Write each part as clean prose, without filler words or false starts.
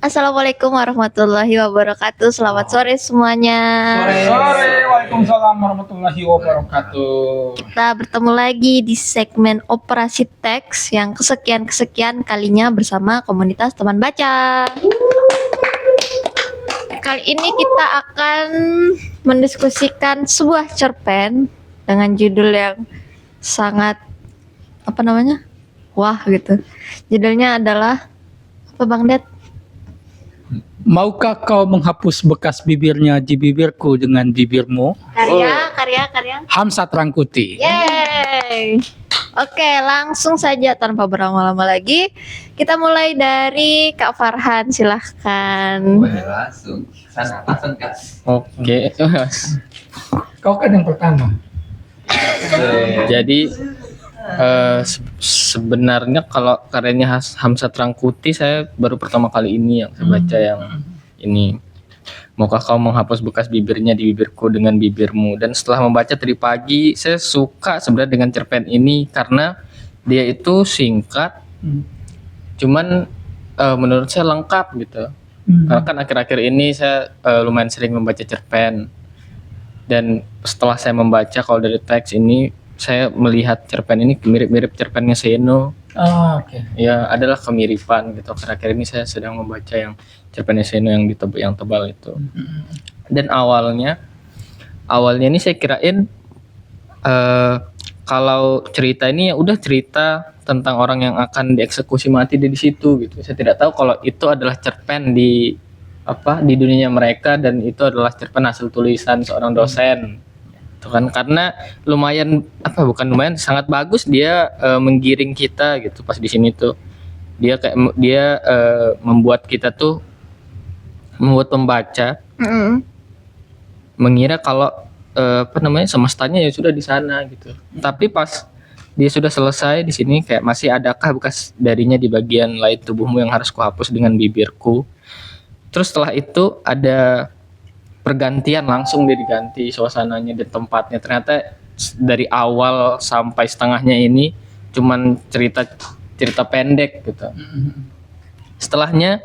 Assalamualaikum warahmatullahi wabarakatuh. Selamat sore semuanya. Sore, waalaikumsalam warahmatullahi wabarakatuh. Kita bertemu lagi di segmen Operasi Teks yang kesekian kalinya bersama komunitas teman baca. Kali ini kita akan mendiskusikan sebuah cerpen dengan judul yang sangat wah gitu. Judulnya adalah apa Bang Det? Maukah kau menghapus bekas bibirnya di bibirku dengan bibirmu? Karya. Hamzat Rangkuti. Yeay. Oke, langsung saja tanpa berlama-lama lagi. Kita mulai dari Kak Farhan, silahkan. Langsung Kak. Oke, Kau kan yang pertama. jadi sebenarnya kalau karyanya Hamzat Rangkuti saya baru pertama kali ini yang saya baca yang ini. Maukah kau menghapus bekas bibirnya di bibirku dengan bibirmu. Dan setelah membaca tadi pagi, saya suka sebenarnya dengan cerpen ini karena dia itu singkat, cuman menurut saya lengkap gitu. Karena kan akhir-akhir ini saya lumayan sering membaca cerpen. Dan setelah saya membaca kalau dari teks ini, saya melihat cerpen ini mirip-mirip cerpennya Seno. Oh, oke. Ya, adalah kemiripan gitu. Akhir-akhir ini saya sedang membaca yang cerpennya Seno yang tebal itu. Dan awalnya ini saya kirain kalau cerita ini ya udah cerita tentang orang yang akan dieksekusi mati di situ gitu. Saya tidak tahu kalau itu adalah cerpen di dunianya mereka, dan itu adalah cerpen hasil tulisan seorang dosen. Itu kan karena sangat bagus dia menggiring kita gitu pas di sini tuh. Dia membuat kita tuh, membuat pembaca mengira kalau semestanya ya sudah di sana gitu. Tapi pas dia sudah selesai di sini kayak masih adakah bekas darinya di bagian lain tubuhmu yang harus kuhapus dengan bibirku. Terus setelah itu ada pergantian, langsung dia diganti suasananya dan tempatnya. Ternyata dari awal sampai setengahnya ini cuman cerita pendek gitu. Setelahnya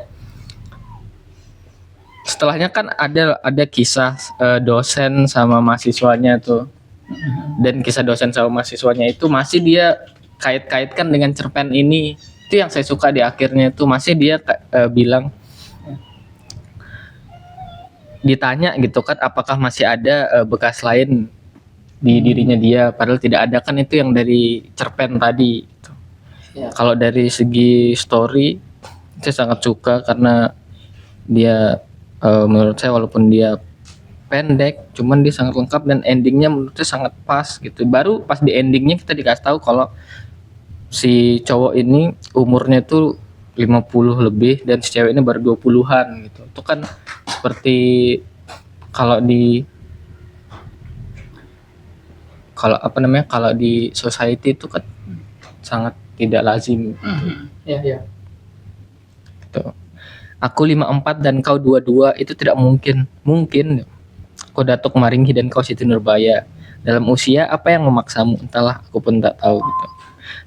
kan ada kisah dosen sama mahasiswanya tuh. Dan kisah dosen sama mahasiswanya itu masih dia kait-kaitkan dengan cerpen ini. Itu yang saya suka di akhirnya itu, masih dia bilang, ditanya gitu kan apakah masih ada bekas lain di dirinya dia, padahal tidak ada, kan itu yang dari cerpen tadi gitu. Ya. Kalau dari segi story saya sangat suka karena dia menurut saya walaupun dia pendek cuman dia sangat lengkap, dan endingnya menurut saya sangat pas gitu. Baru pas di endingnya kita dikasih tahu kalau si cowok ini umurnya tuh 50 lebih dan si cewek ini baru 20-an gitu. Itu kan seperti kalau di society itu kan sangat tidak lazim. Iya. Gitu. Aku 54 dan kau 22 itu tidak mungkin. Mungkin kau Datuk Maringgi dan kau Siti Nurbaya. Dalam usia apa yang memaksamu? Entahlah, aku pun tak tahu gitu.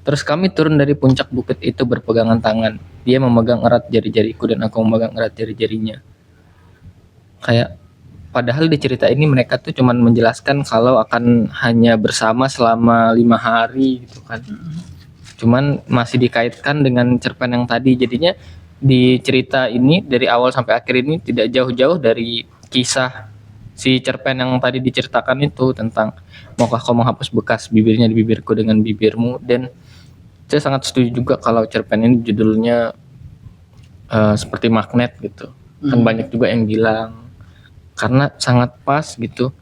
Terus kami turun dari puncak bukit itu berpegangan tangan. Dia memegang erat jari-jariku dan aku memegang erat jari-jarinya. Kayak padahal di cerita ini mereka tuh cuman menjelaskan kalau akan hanya bersama selama 5 hari gitu kan. Cuman masih dikaitkan dengan cerpen yang tadi. Jadinya di cerita ini dari awal sampai akhir ini tidak jauh-jauh dari kisah si cerpen yang tadi diceritakan itu tentang maukah kau menghapus bekas bibirnya di bibirku dengan bibirmu. Dan saya sangat setuju juga kalau cerpen ini judulnya seperti magnet gitu. Kan banyak juga yang bilang, karena sangat pas gitu.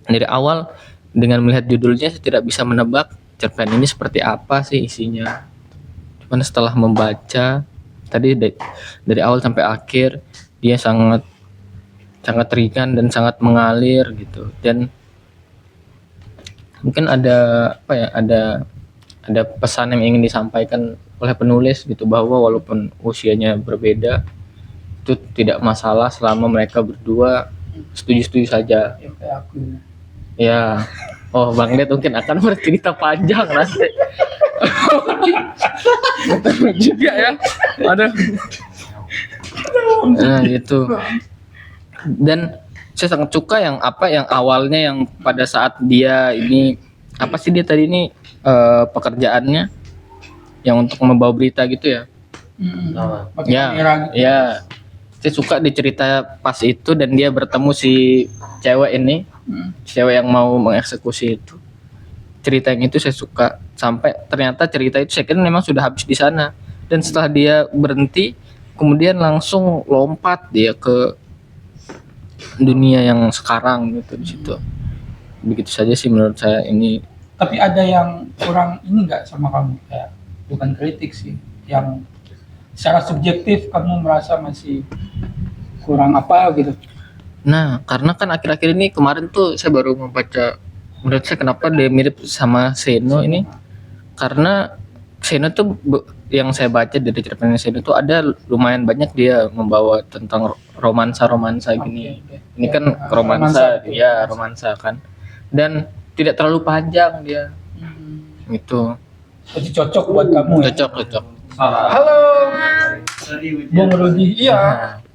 Dari awal dengan melihat judulnya saya tidak bisa menebak cerpen ini seperti apa sih isinya. Cuman setelah membaca tadi dari awal sampai akhir dia sangat ringan dan sangat mengalir gitu. Dan mungkin ada pesan yang ingin disampaikan oleh penulis gitu, bahwa walaupun usianya berbeda itu tidak masalah selama mereka berdua setuju-setuju saja. Ya, kayak aku. Ya. Oh, Bang Det mungkin akan bercerita panjang nanti. Betul juga ya. Aduh. Nah, gitu. Dan saya sangat suka yang awalnya yang pada saat dia ini apa sih dia tadi ini pekerjaannya yang untuk membawa berita gitu ya. Pakai Ya, kamera gitu. ya. Saya suka di cerita pas itu dan dia bertemu si cewek ini, cewek yang mau mengeksekusi itu. Cerita yang itu saya suka sampai ternyata cerita itu saya kira memang sudah habis di sana. Dan setelah dia berhenti, kemudian langsung lompat dia ke dunia yang sekarang gitu di situ. Begitu saja sih menurut saya ini. Tapi ada yang kurang ini nggak sama kamu, kayak bukan kritik sih, yang secara subjektif kamu merasa masih kurang apa gitu. Nah, karena kan akhir-akhir ini kemarin tuh saya baru membaca, menurut saya kenapa dia mirip sama Seno ini, karena Seno tuh yang saya baca dari ceritanya Seno tuh ada lumayan banyak dia membawa tentang romansa gini. Oke. Ini kan Ya, romansa, romansa. ya romansa kan, dan tidak terlalu panjang dia, gitu. Jadi cocok buat kamu ya. Cocok. Halo, Bung Rudi. Iya.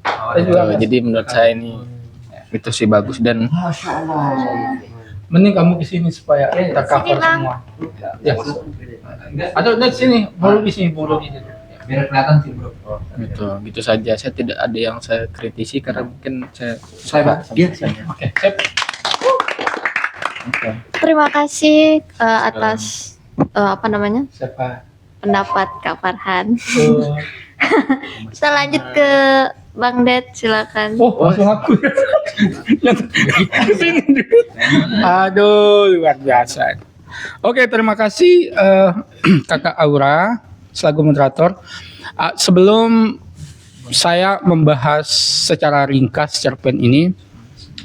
Nah, gitu. Jadi menurut saya ini itu sih bagus dan Mending kamu kesini supaya kita cover Sini, Bang. semua. Ya. Atau di sini, Bung Rudi sini, Bung Rudi. Biar kelihatan sih bro. gitu saja. Saya tidak ada yang saya kritisi karena mungkin saya Pak. Iya. Oke, sip. Oke. Terima kasih atas apa namanya Siapa? pendapat Kak Farhan. Oh, Kita lanjut ke Bang Ded, silakan. langsung aku. Yang kesini. Aduh, luar biasa. Oke, terima kasih Kakak Aura selaku moderator. Sebelum saya membahas secara ringkas cerpen ini,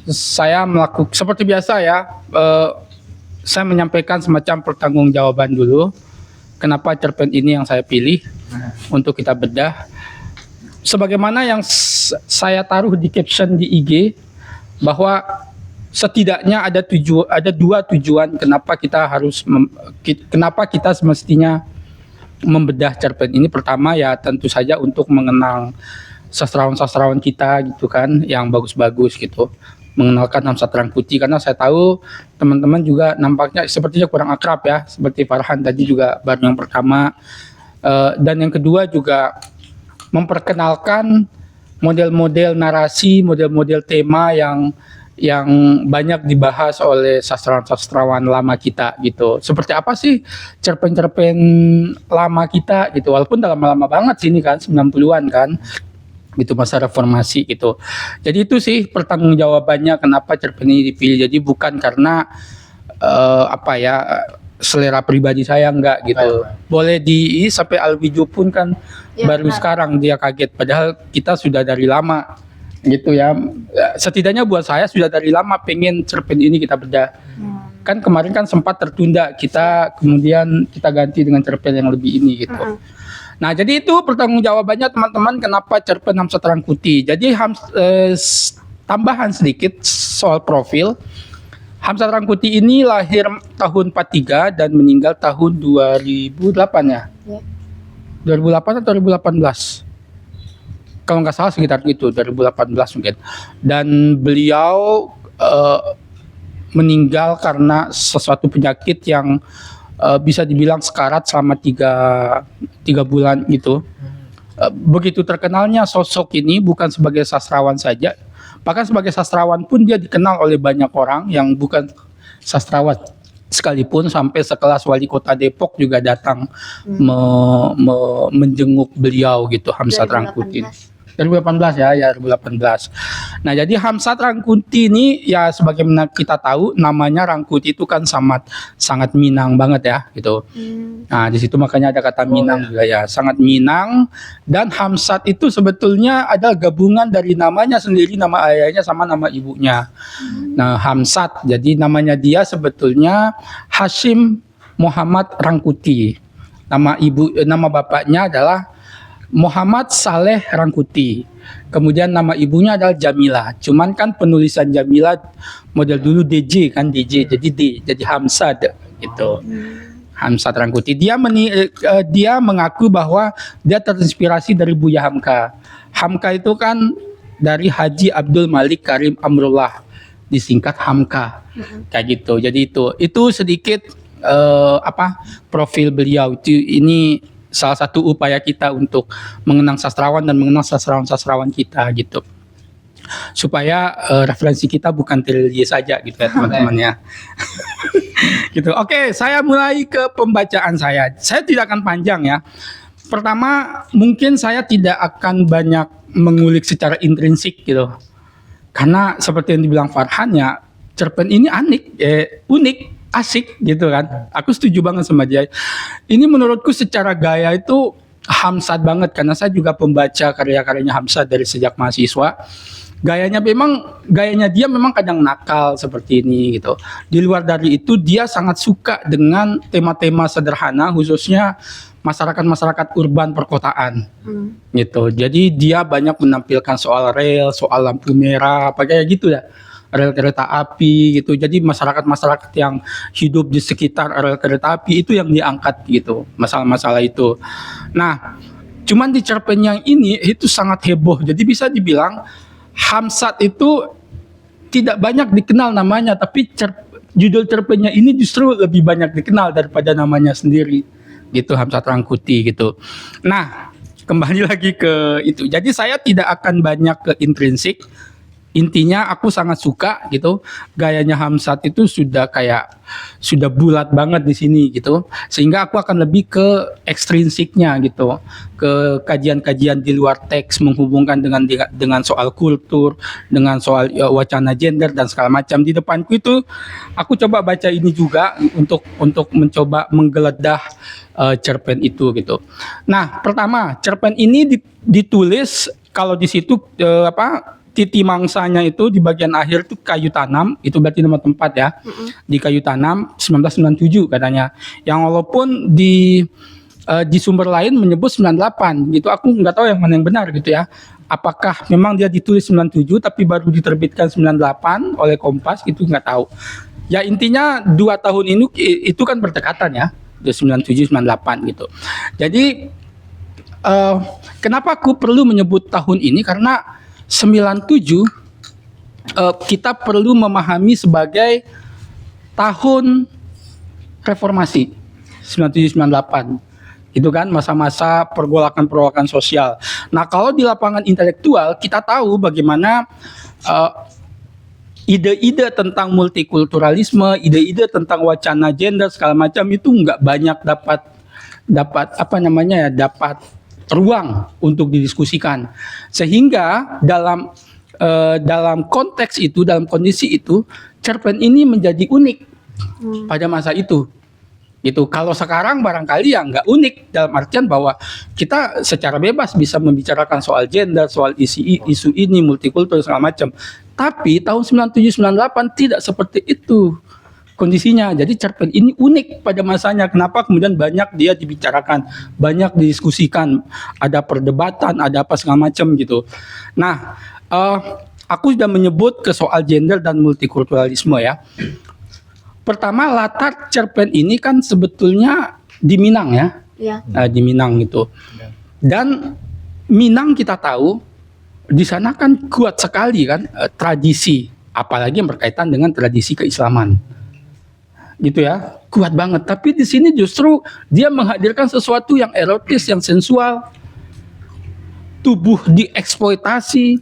saya melakukan seperti biasa ya. Saya menyampaikan semacam pertanggungjawaban dulu. Kenapa cerpen ini yang saya pilih untuk kita bedah. Sebagaimana yang saya taruh di caption di IG, bahwa setidaknya ada dua tujuan kenapa kita kenapa kita semestinya membedah cerpen ini. Pertama ya tentu saja untuk mengenang sastrawan-sastrawan kita gitu kan, yang bagus-bagus gitu, mengenalkan Hamzat Rangkuti, karena saya tahu teman-teman juga nampaknya sepertinya kurang akrab ya, seperti Farhan tadi juga baru yang pertama. Dan yang kedua juga memperkenalkan model-model narasi, model-model tema yang banyak dibahas oleh sastrawan-sastrawan lama kita gitu. Seperti apa sih cerpen-cerpen lama kita gitu, walaupun udah lama-lama banget sih ini kan, 90-an kan gitu, masa reformasi gitu. Jadi itu sih pertanggungjawabannya kenapa cerpen ini dipilih. Jadi bukan karena selera pribadi saya, enggak gitu. Boleh sampai Alwijo pun kan Ya, baru benar. sekarang dia kaget, padahal kita sudah dari lama gitu ya. Setidaknya buat saya sudah dari lama pengen cerpen ini kita bedah. Kan kemarin kan sempat tertunda, kemudian kita ganti dengan cerpen yang lebih ini gitu. Nah, jadi itu pertanggungjawabannya teman-teman kenapa cerpen Hamzat Rangkuti. Jadi tambahan sedikit soal profil. Hamzat Rangkuti ini lahir tahun 43 dan meninggal tahun 2008 ya. Ya. 2008 atau 2018? Kalau nggak salah sekitar itu, 2018 mungkin. Dan beliau meninggal karena sesuatu penyakit yang bisa dibilang sekarat selama tiga bulan gitu. Begitu terkenalnya sosok ini bukan sebagai sastrawan saja, bahkan sebagai sastrawan pun dia dikenal oleh banyak orang yang bukan sastrawan sekalipun, sampai sekelas wali kota Depok juga datang menjenguk beliau gitu, Hamzat Rangkuti. 2018 ya 2018. Nah, jadi Hamzat Rangkuti ini ya sebagaimana kita tahu namanya Rangkuti itu kan sangat Minang banget ya gitu. Nah, di situ makanya ada kata Minang juga ya, sangat Minang. Dan Hamzat itu sebetulnya adalah gabungan dari namanya sendiri, nama ayahnya sama nama ibunya. Nah, Hamzat, jadi namanya dia sebetulnya Hashim Muhammad Rangkuti. Nama bapaknya adalah Muhammad Saleh Rangkuti. Kemudian nama ibunya adalah Jamila. Cuman kan penulisan Jamila model dulu DJ kan, DJ jadi jadi Hamzat gitu. Hamzat Rangkuti. Dia mengaku bahwa dia terinspirasi dari Buya Hamka. Hamka itu kan dari Haji Abdul Malik Karim Amrullah, disingkat Hamka, kayak gitu. Jadi itu sedikit profil beliau. Ini salah satu upaya kita untuk mengenang sastrawan dan mengenang sastrawan-sastrawan kita gitu. Supaya referensi kita bukan Trillier saja gitu ya teman-teman ya. Gitu. Oke, saya mulai ke pembacaan saya. Saya tidak akan panjang ya. Pertama, mungkin saya tidak akan banyak mengulik secara intrinsik gitu. Karena seperti yang dibilang Farhan ya, cerpen ini unik, asik gitu kan. Aku setuju banget sama dia. Ini menurutku secara gaya itu Hamzat banget, karena saya juga pembaca karya-karyanya Hamzat dari sejak mahasiswa. Gayanya dia memang kadang nakal seperti ini gitu. Di luar dari itu dia sangat suka dengan tema-tema sederhana, khususnya masyarakat urban perkotaan gitu. Jadi dia banyak menampilkan soal rel, soal lampu merah, apa kayak gitu ya, rel kereta api gitu. Jadi masyarakat yang hidup di sekitar rel kereta api itu yang diangkat gitu, masalah-masalah itu. Nah, cuman di cerpen yang ini itu sangat heboh. Jadi bisa dibilang Hamzat itu tidak banyak dikenal namanya, tapi judul cerpennya ini justru lebih banyak dikenal daripada namanya sendiri. Gitu, Hamzat Rangkuti gitu. Nah, kembali lagi ke itu. Jadi saya tidak akan banyak ke intrinsik. Intinya aku sangat suka gitu. Gayanya Hamzat itu sudah bulat banget di sini gitu. Sehingga aku akan lebih ke ekstrinsiknya gitu. Ke kajian-kajian di luar teks, menghubungkan dengan soal kultur, dengan soal wacana gender dan segala macam. Di depanku itu aku coba baca ini juga untuk mencoba menggeledah cerpen itu gitu. Nah, pertama, cerpen ini ditulis kalau di situ titi mangsanya itu di bagian akhir itu kayu tanam, itu berarti nama tempat ya. Di kayu tanam 1997 katanya. Yang walaupun di sumber lain menyebut 98 gitu. Aku nggak tahu yang mana yang benar gitu ya. Apakah memang dia ditulis 97 tapi baru diterbitkan 98 oleh Kompas, itu nggak tahu. Ya intinya 2 tahun ini itu kan berdekatan ya. 97 98 gitu. Jadi kenapa aku perlu menyebut tahun ini, karena 97 kita perlu memahami sebagai tahun reformasi 97-98. Itu kan masa-masa pergolakan sosial. Nah, kalau di lapangan intelektual kita tahu bagaimana ide-ide tentang multikulturalisme, ide-ide tentang wacana gender segala macam itu nggak banyak dapat ruang untuk didiskusikan. Sehingga dalam konteks itu, dalam kondisi itu, cerpen ini menjadi unik pada masa itu. Gitu. Kalau sekarang barangkali ya nggak unik, dalam artian bahwa kita secara bebas bisa membicarakan soal gender, soal isu ini, multikultur segala macam. Tapi tahun 97-98 tidak seperti itu kondisinya. Jadi cerpen ini unik pada masanya. Kenapa kemudian banyak dia dibicarakan, banyak didiskusikan, ada perdebatan, ada apa segala macam gitu. Nah, aku sudah menyebut ke soal gender dan multikulturalisme ya. Pertama, latar cerpen ini kan sebetulnya di Minang ya. Di Minang gitu. Dan Minang kita tahu di sana kan kuat sekali kan tradisi, apalagi yang berkaitan dengan tradisi keislaman. Gitu ya, kuat banget. Tapi di sini justru dia menghadirkan sesuatu yang erotis, yang sensual, tubuh dieksploitasi,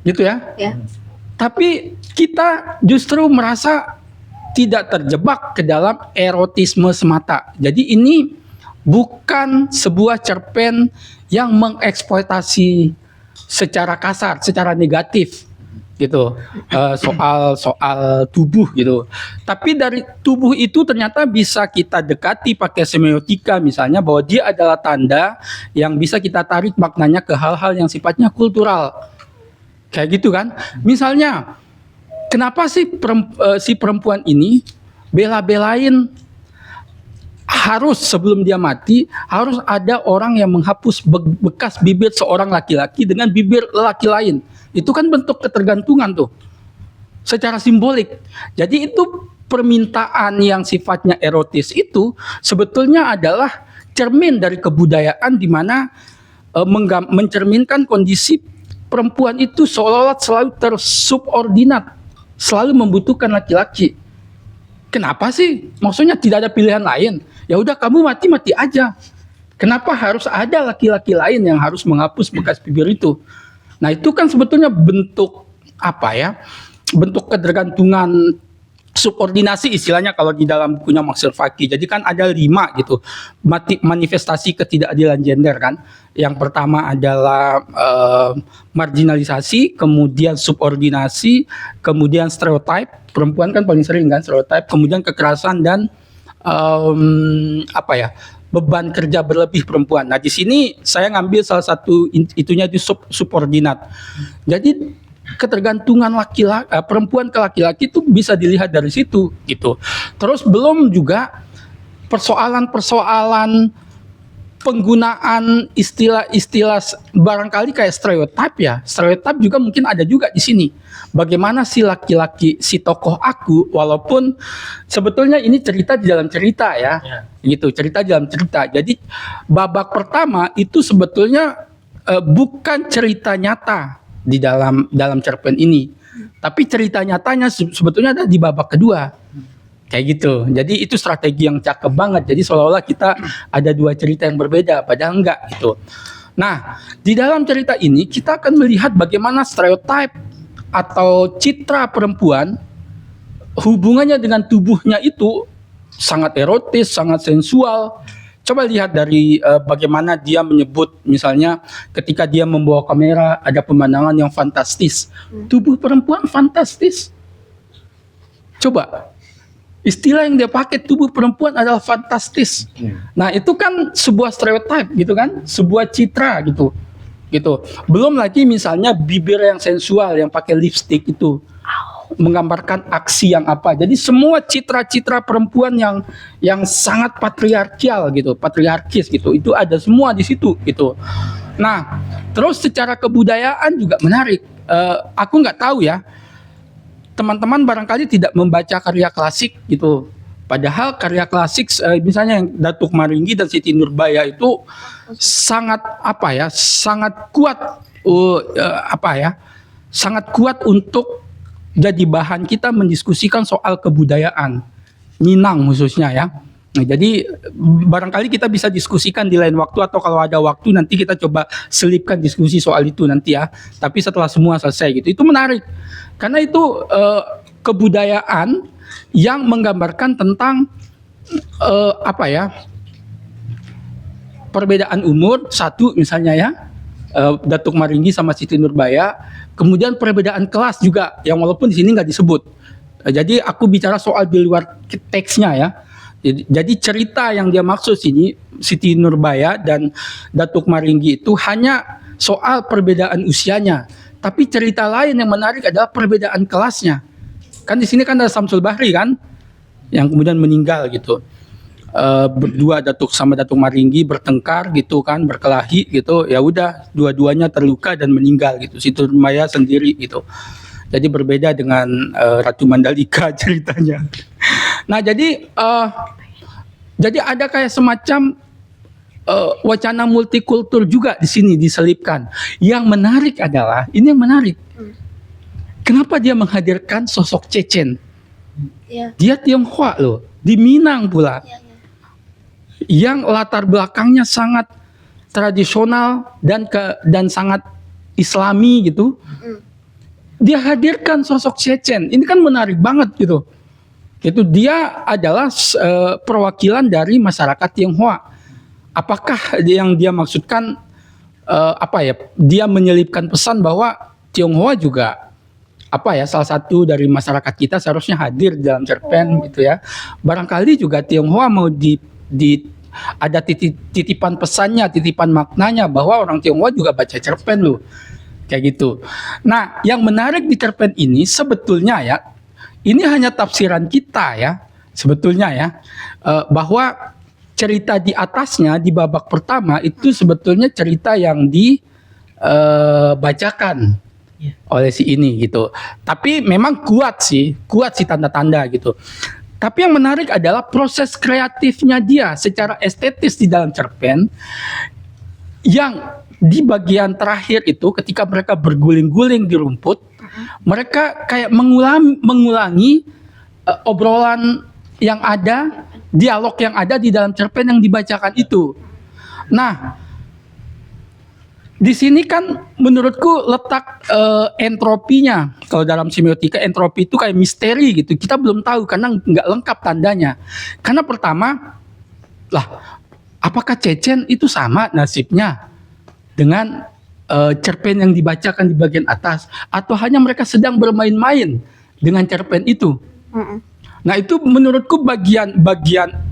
gitu ya. Tapi kita justru merasa tidak terjebak ke dalam erotisme semata. Jadi ini bukan sebuah cerpen yang mengeksploitasi secara kasar, secara negatif. Gitu, soal tubuh gitu. Tapi dari tubuh itu ternyata bisa kita dekati pakai semiotika, misalnya bahwa dia adalah tanda yang bisa kita tarik maknanya ke hal-hal yang sifatnya kultural, kayak gitu kan. Misalnya, kenapa sih si perempuan ini bela-belain harus sebelum dia mati harus ada orang yang menghapus bekas bibir seorang laki-laki dengan bibir lelaki lain? Itu kan bentuk ketergantungan tuh, secara simbolik. Jadi itu permintaan yang sifatnya erotis itu sebetulnya adalah cermin dari kebudayaan di mana mencerminkan kondisi perempuan itu seolah-olah selalu tersubordinat, selalu membutuhkan laki-laki. Kenapa sih? Maksudnya tidak ada pilihan lain. Ya udah kamu mati aja. Kenapa harus ada laki-laki lain yang harus menghapus bekas bibir itu? Nah itu kan sebetulnya bentuk apa ya? Bentuk ketergantungan subordinasi istilahnya kalau di dalam bukunya Maxwell Faki. Jadi kan ada 5 gitu manifestasi ketidakadilan gender kan. Yang pertama adalah marginalisasi, kemudian subordinasi, kemudian stereotype. Perempuan kan paling sering kan stereotype, kemudian kekerasan dan beban kerja berlebih perempuan. Nah di sini saya ngambil salah satu itunya di subordinat. Jadi ketergantungan perempuan ke laki-laki itu bisa dilihat dari situ gitu. Terus belum juga persoalan penggunaan istilah-istilah barangkali kayak stereotype ya. Stereotype juga mungkin ada juga di sini. Bagaimana si laki-laki, si tokoh aku, walaupun sebetulnya ini cerita di dalam cerita ya. Gitu, cerita di dalam cerita. Jadi babak pertama itu sebetulnya bukan cerita nyata di dalam cerpen ini, tapi cerita nyatanya sebetulnya ada di babak kedua, kayak gitu. Jadi itu strategi yang cakep banget. Jadi seolah-olah kita ada 2 cerita yang berbeda, padahal enggak gitu. Nah, di dalam cerita ini kita akan melihat bagaimana stereotype atau citra perempuan hubungannya dengan tubuhnya itu sangat erotis, sangat sensual. Coba lihat dari bagaimana dia menyebut misalnya ketika dia membawa kamera ada pemandangan yang fantastis. Tubuh perempuan fantastis. Coba istilah yang dia pakai tubuh perempuan adalah fantastis. Nah, itu kan sebuah stereotype gitu kan, sebuah citra gitu. Gitu. Belum lagi misalnya bibir yang sensual yang pakai lipstick itu. Menggambarkan aksi yang apa. Jadi semua citra-citra perempuan yang sangat patriarkial gitu, patriarkis gitu, itu ada semua di situ gitu. Nah, terus secara kebudayaan juga menarik. Aku nggak tahu ya, teman-teman barangkali tidak membaca karya klasik gitu. Padahal karya klasik misalnya yang Datuk Maringgi dan Siti Nurbaya itu sangat sangat kuat sangat kuat untuk jadi bahan kita mendiskusikan soal kebudayaan Minang khususnya ya. Nah, jadi barangkali kita bisa diskusikan di lain waktu atau kalau ada waktu nanti kita coba selipkan diskusi soal itu nanti ya. Tapi setelah semua selesai gitu. Itu menarik. Karena itu kebudayaan yang menggambarkan tentang perbedaan umur satu misalnya ya. Datuk Maringgi sama Siti Nurbaya, kemudian perbedaan kelas juga yang walaupun di sini nggak disebut. Jadi aku bicara soal di luar teksnya ya. Jadi cerita yang dia maksud sini Siti Nurbaya dan Datuk Maringgi itu hanya soal perbedaan usianya, tapi cerita lain yang menarik adalah perbedaan kelasnya. Kan di sini kan ada Samsul Bahri kan, yang kemudian meninggal gitu. Berdua Datuk sama Datuk Maringgi bertengkar gitu kan, berkelahi gitu, ya udah dua-duanya terluka dan meninggal gitu. Siti Nurbaya sendiri gitu. Jadi berbeda dengan Ratu Mandalika ceritanya. Nah jadi ada kayak semacam wacana multikultur juga di sini diselipkan. Yang menarik adalah ini yang menarik. Kenapa dia menghadirkan sosok Chechen? Dia Tionghoa loh, di Minang pula. Yang latar belakangnya sangat tradisional dan sangat Islami gitu. Dia hadirkan sosok Chechen. Ini kan menarik banget gitu. Itu dia adalah perwakilan dari masyarakat Tionghoa. Apakah yang dia maksudkan dia menyelipkan pesan bahwa Tionghoa juga salah satu dari masyarakat kita seharusnya hadir dalam cerpen gitu ya. Barangkali juga Tionghoa mau ada titipan pesannya, titipan maknanya bahwa orang Tionghoa juga baca cerpen loh. Kayak gitu. Nah, yang menarik di cerpen ini sebetulnya ya, ini hanya tafsiran kita ya, sebetulnya ya, bahwa cerita di atasnya di babak pertama itu sebetulnya cerita yang dibacakan oleh si ini gitu. Tapi memang kuat sih tanda-tanda gitu. Tapi yang menarik adalah proses kreatifnya dia secara estetis di dalam cerpen yang di bagian terakhir itu ketika mereka berguling-guling di rumput, mereka kayak mengulangi obrolan yang ada, dialog yang ada di dalam cerpen yang dibacakan itu. Nah, di sini kan menurutku letak entropinya. Kalau dalam semiotika entropi itu kayak misteri gitu. Kita belum tahu karena nggak lengkap tandanya. Karena pertama, apakah Cecen itu sama nasibnya dengan cerpen yang dibacakan di bagian atas, atau hanya mereka sedang bermain-main dengan cerpen itu? Nah, itu menurutku bagian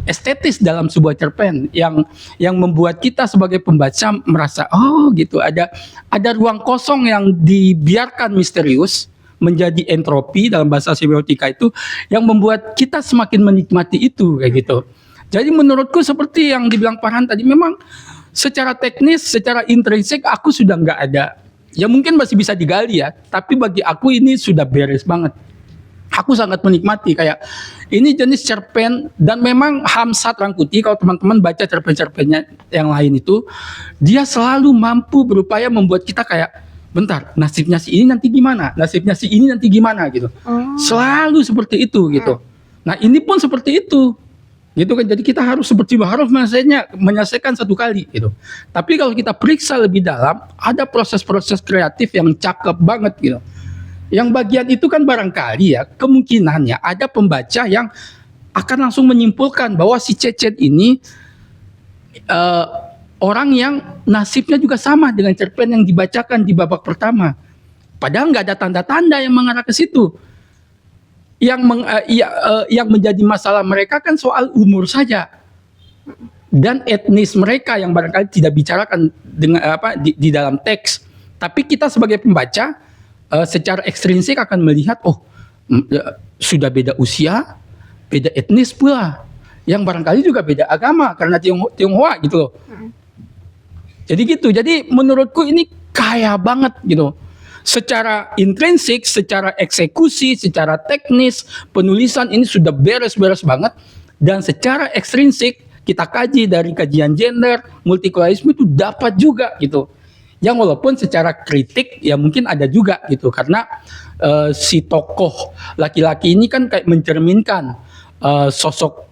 estetis dalam sebuah cerpen yang membuat kita sebagai pembaca merasa gitu, ada ruang kosong yang dibiarkan misterius menjadi entropi dalam bahasa semiotika itu, yang membuat kita semakin menikmati itu kayak gitu. Jadi menurutku seperti yang dibilang Farhan tadi, memang secara teknis, secara intrinsik aku sudah nggak ada. Ya mungkin masih bisa digali ya, tapi bagi aku ini sudah beres banget. Aku sangat menikmati, kayak ini jenis cerpen, dan memang Hamzat Rangkuti, kalau teman-teman baca cerpen-cerpennya yang lain itu, dia selalu mampu berupaya membuat kita kayak, bentar, nasibnya si ini nanti gimana? Nasibnya si ini nanti gimana gitu. Selalu seperti itu gitu. Nah, ini pun seperti itu. Gitu kan, jadi kita harus menyelesaikan satu kali gitu. Tapi kalau kita periksa lebih dalam, ada proses-proses kreatif yang cakep banget gitu. Yang bagian itu kan barangkali ya, kemungkinannya ada pembaca yang akan langsung menyimpulkan bahwa si Cecen ini orang yang nasibnya juga sama dengan cerpen yang dibacakan di babak pertama. Padahal nggak ada tanda-tanda yang mengarah ke situ. Yang menjadi masalah mereka kan soal umur saja, dan etnis mereka yang barangkali tidak bicarakan dengan di dalam teks. Tapi kita sebagai pembaca secara ekstrinsik akan melihat, sudah beda usia, beda etnis pula, yang barangkali juga beda agama karena Tionghoa gitu loh. Jadi gitu. Jadi menurutku ini kaya banget gitu. Secara intrinsik, secara eksekusi, secara teknis, penulisan ini sudah beres-beres banget. Dan secara ekstrinsik, kita kaji dari kajian gender, multikulturalisme itu dapat juga gitu. Yang walaupun secara kritik ya mungkin ada juga gitu, karena si tokoh laki-laki ini kan kayak mencerminkan sosok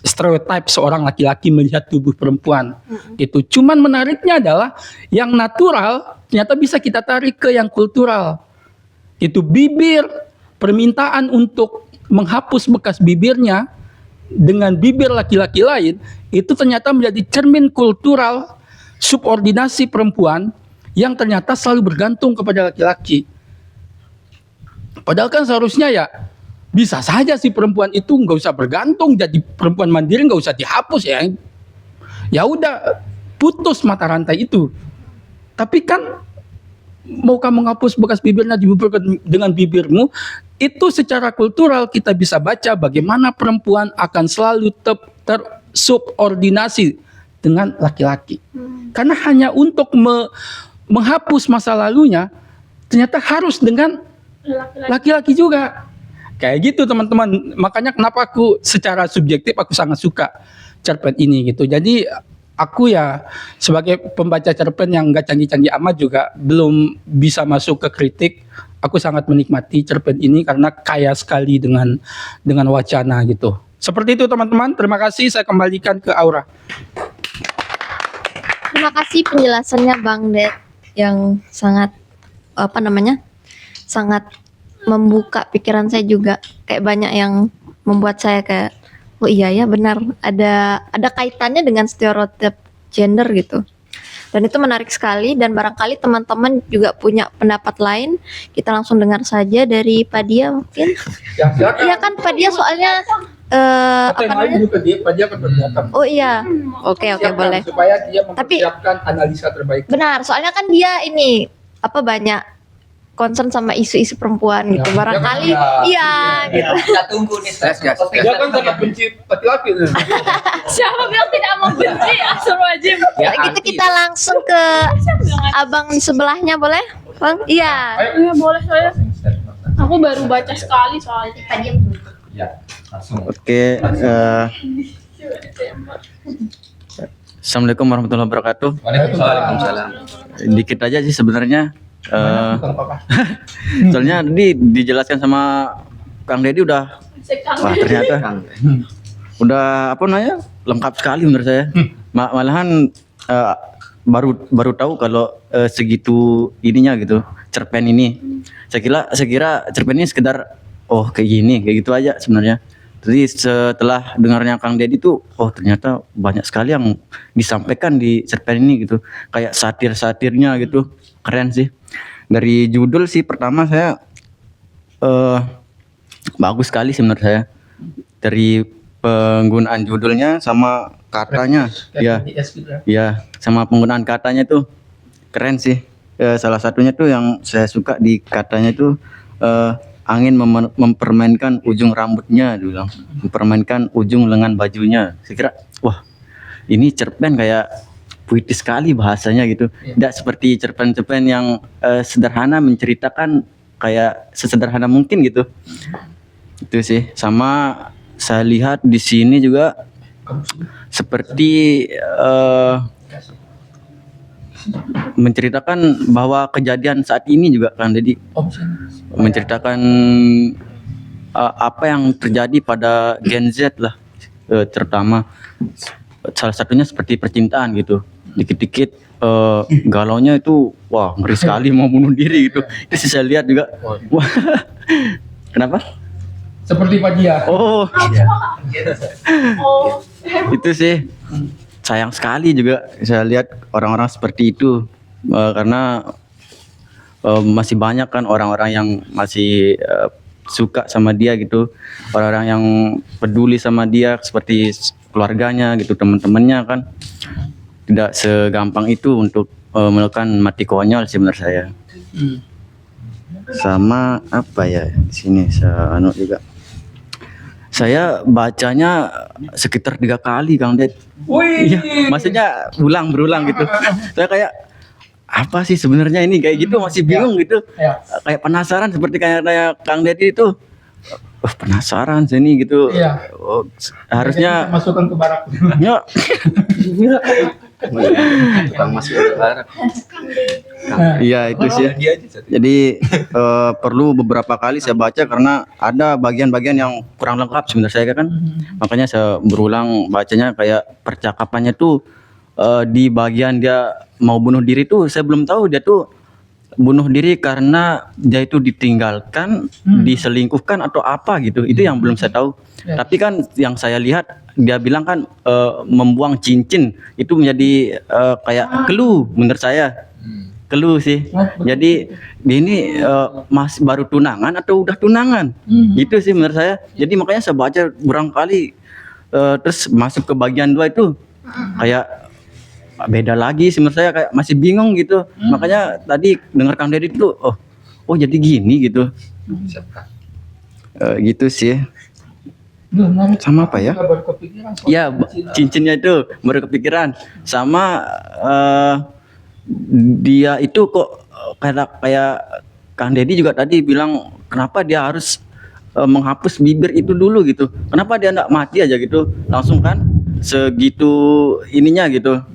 stereotip seorang laki-laki melihat tubuh perempuan gitu. Cuman menariknya adalah yang natural ternyata bisa kita tarik ke yang kultural. Itu bibir, permintaan untuk menghapus bekas bibirnya dengan bibir laki-laki lain itu ternyata menjadi cermin kultural subordinasi perempuan yang ternyata selalu bergantung kepada laki-laki. Padahal kan seharusnya ya bisa saja si perempuan itu nggak usah bergantung, jadi perempuan mandiri, nggak usah dihapus ya. Ya udah, putus mata rantai itu. Tapi kan mau kamu menghapus bekas bibirnya dengan bibirmu, itu secara kultural kita bisa baca bagaimana perempuan akan selalu tersubordinasi dengan laki-laki. Karena hanya untuk menghapus masa lalunya ternyata harus dengan laki-laki juga. Kayak gitu teman-teman. Makanya kenapa aku secara subjektif aku sangat suka cerpen ini gitu. Jadi aku ya sebagai pembaca cerpen yang nggak canggih-canggih amat juga belum bisa masuk ke kritik. Aku sangat menikmati cerpen ini karena kaya sekali dengan wacana gitu. Seperti itu teman-teman. Terima kasih. Saya kembalikan ke Aura. Terima kasih penjelasannya Bang Ded yang sangat sangat membuka pikiran saya juga. Kayak banyak yang membuat saya kayak, oh iya ya benar, ada kaitannya dengan stereotip gender gitu. Dan itu menarik sekali, dan barangkali teman-teman juga punya pendapat lain. Kita langsung dengar saja dari Padia mungkin. Ya, silakan. Iya kan Padia soalnya Oh iya. Oke, boleh. Supaya dia mempersiapkan analisa terbaik. Benar, soalnya kan dia ini banyak concern sama isu-isu perempuan gitu. Barangkali gitu. Kita tunggu nih. Dia kan sangat benci laki-laki. Siapa bilang tidak mau benci? Astagfirullahaladzim. Ya, gitu kita langsung ke abang di sebelahnya boleh? Bang? Iya. Iya boleh saya. Aku baru baca sekali soalnya. Ya, langsung. Oke, Assalamualaikum warahmatullahi wabarakatuh. Waalaikumsalam. Dikit aja sih sebenarnya. Bukan apa-apa. Soalnya tadi dijelaskan sama Kang Deddy udah, wah ternyata udah apa namanya lengkap sekali menurut saya. Malahan baru tahu kalau segitu ininya gitu cerpen ini. Saya kira cerpen ini sekedar oh kayak gini kayak gitu aja sebenarnya. Jadi setelah dengarnya Kang Deddy tuh oh ternyata banyak sekali yang disampaikan di cerpen ini gitu. Kayak satir-satirnya gitu. Keren sih. Dari judul sih pertama saya bagus sekali sih menurut saya. Dari penggunaan judulnya sama katanya. Ya. Ya, sama penggunaan katanya tuh keren sih. Salah satunya tuh yang saya suka di katanya itu angin mempermainkan ujung rambutnya, dia bilang. Mempermainkan ujung lengan bajunya. Saya kira, wah, ini cerpen kayak puitis sekali bahasanya gitu. Tidak seperti cerpen-cerpen yang sederhana menceritakan kayak sesederhana mungkin gitu. Itu sih. Sama saya lihat di sini juga seperti menceritakan bahwa kejadian saat ini juga kan jadi menceritakan apa yang terjadi pada Gen Z lah terutama salah satunya seperti percintaan gitu dikit-dikit galaunya itu wah ngeri sekali mau bunuh diri gitu itu sih saya lihat juga wah kenapa Seperti Pak Jia. oh Oh, itu sih sayang sekali juga saya lihat orang-orang seperti itu karena masih banyak kan orang-orang yang masih suka sama dia gitu orang-orang yang peduli sama dia seperti keluarganya gitu teman-temannya kan tidak segampang itu untuk melakukan mati konyol sih menurut saya sama apa ya di sini saya juga saya bacanya sekitar 3 kali Kang Ded. Wih. Iya, maksudnya berulang gitu. Saya kayak apa sih sebenarnya ini kayak gitu masih bingung gitu. Ya. Kayak penasaran seperti kayak Kang Deddy itu. Oh, penasaran sini gitu. Iya. Oh, harusnya Masukkan ke barak. ya. Tukang masuk ke barat. Iya itu sih. Jadi perlu beberapa kali saya baca karena ada bagian-bagian yang kurang lengkap sebenarnya saya kan. Makanya saya berulang bacanya kayak percakapannya tuh di bagian dia mau bunuh diri tuh saya belum tahu dia tuh bunuh diri karena dia itu ditinggalkan, diselingkuhkan atau apa gitu. Itu yang belum saya tahu. Tapi kan yang saya lihat dia bilang kan membuang cincin itu menjadi kayak clue menurut saya. Clue sih. Jadi dia ini masih baru tunangan atau udah tunangan. Itu sih menurut saya. Jadi makanya saya baca beberapa kali terus masuk ke bagian 2 itu kayak beda lagi sih menurut saya kayak masih bingung gitu. Makanya tadi dengar Kang Deddy itu oh jadi gini gitu. Gitu sih. Sama apa ya? Baru kepikiran. Ya cincinnya itu baru kepikiran. Sama dia itu kok kayak Kang Deddy juga tadi bilang kenapa dia harus menghapus bibir itu dulu gitu. Kenapa dia enggak mati aja gitu langsung kan segitu ininya gitu.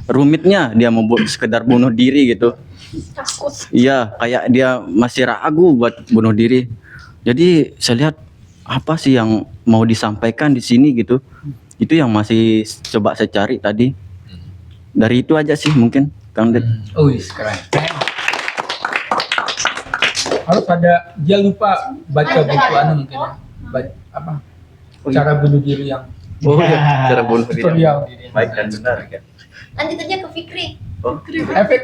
Rumitnya dia mau sekedar bunuh diri gitu. takut. Iya, kayak dia masih ragu buat bunuh diri. Jadi saya lihat apa sih yang mau disampaikan di sini gitu. Itu yang masih coba saya cari tadi. Dari itu aja sih mungkin Kang Ded. Oh, keren. Harus ada dia lupa baca buku mungkin ya. Apa? Cara bunuh diri yang Oh iya, cara bunuh diri tutorial. yang baik dan benar ya. Lanjut aja ke Fikri. Efek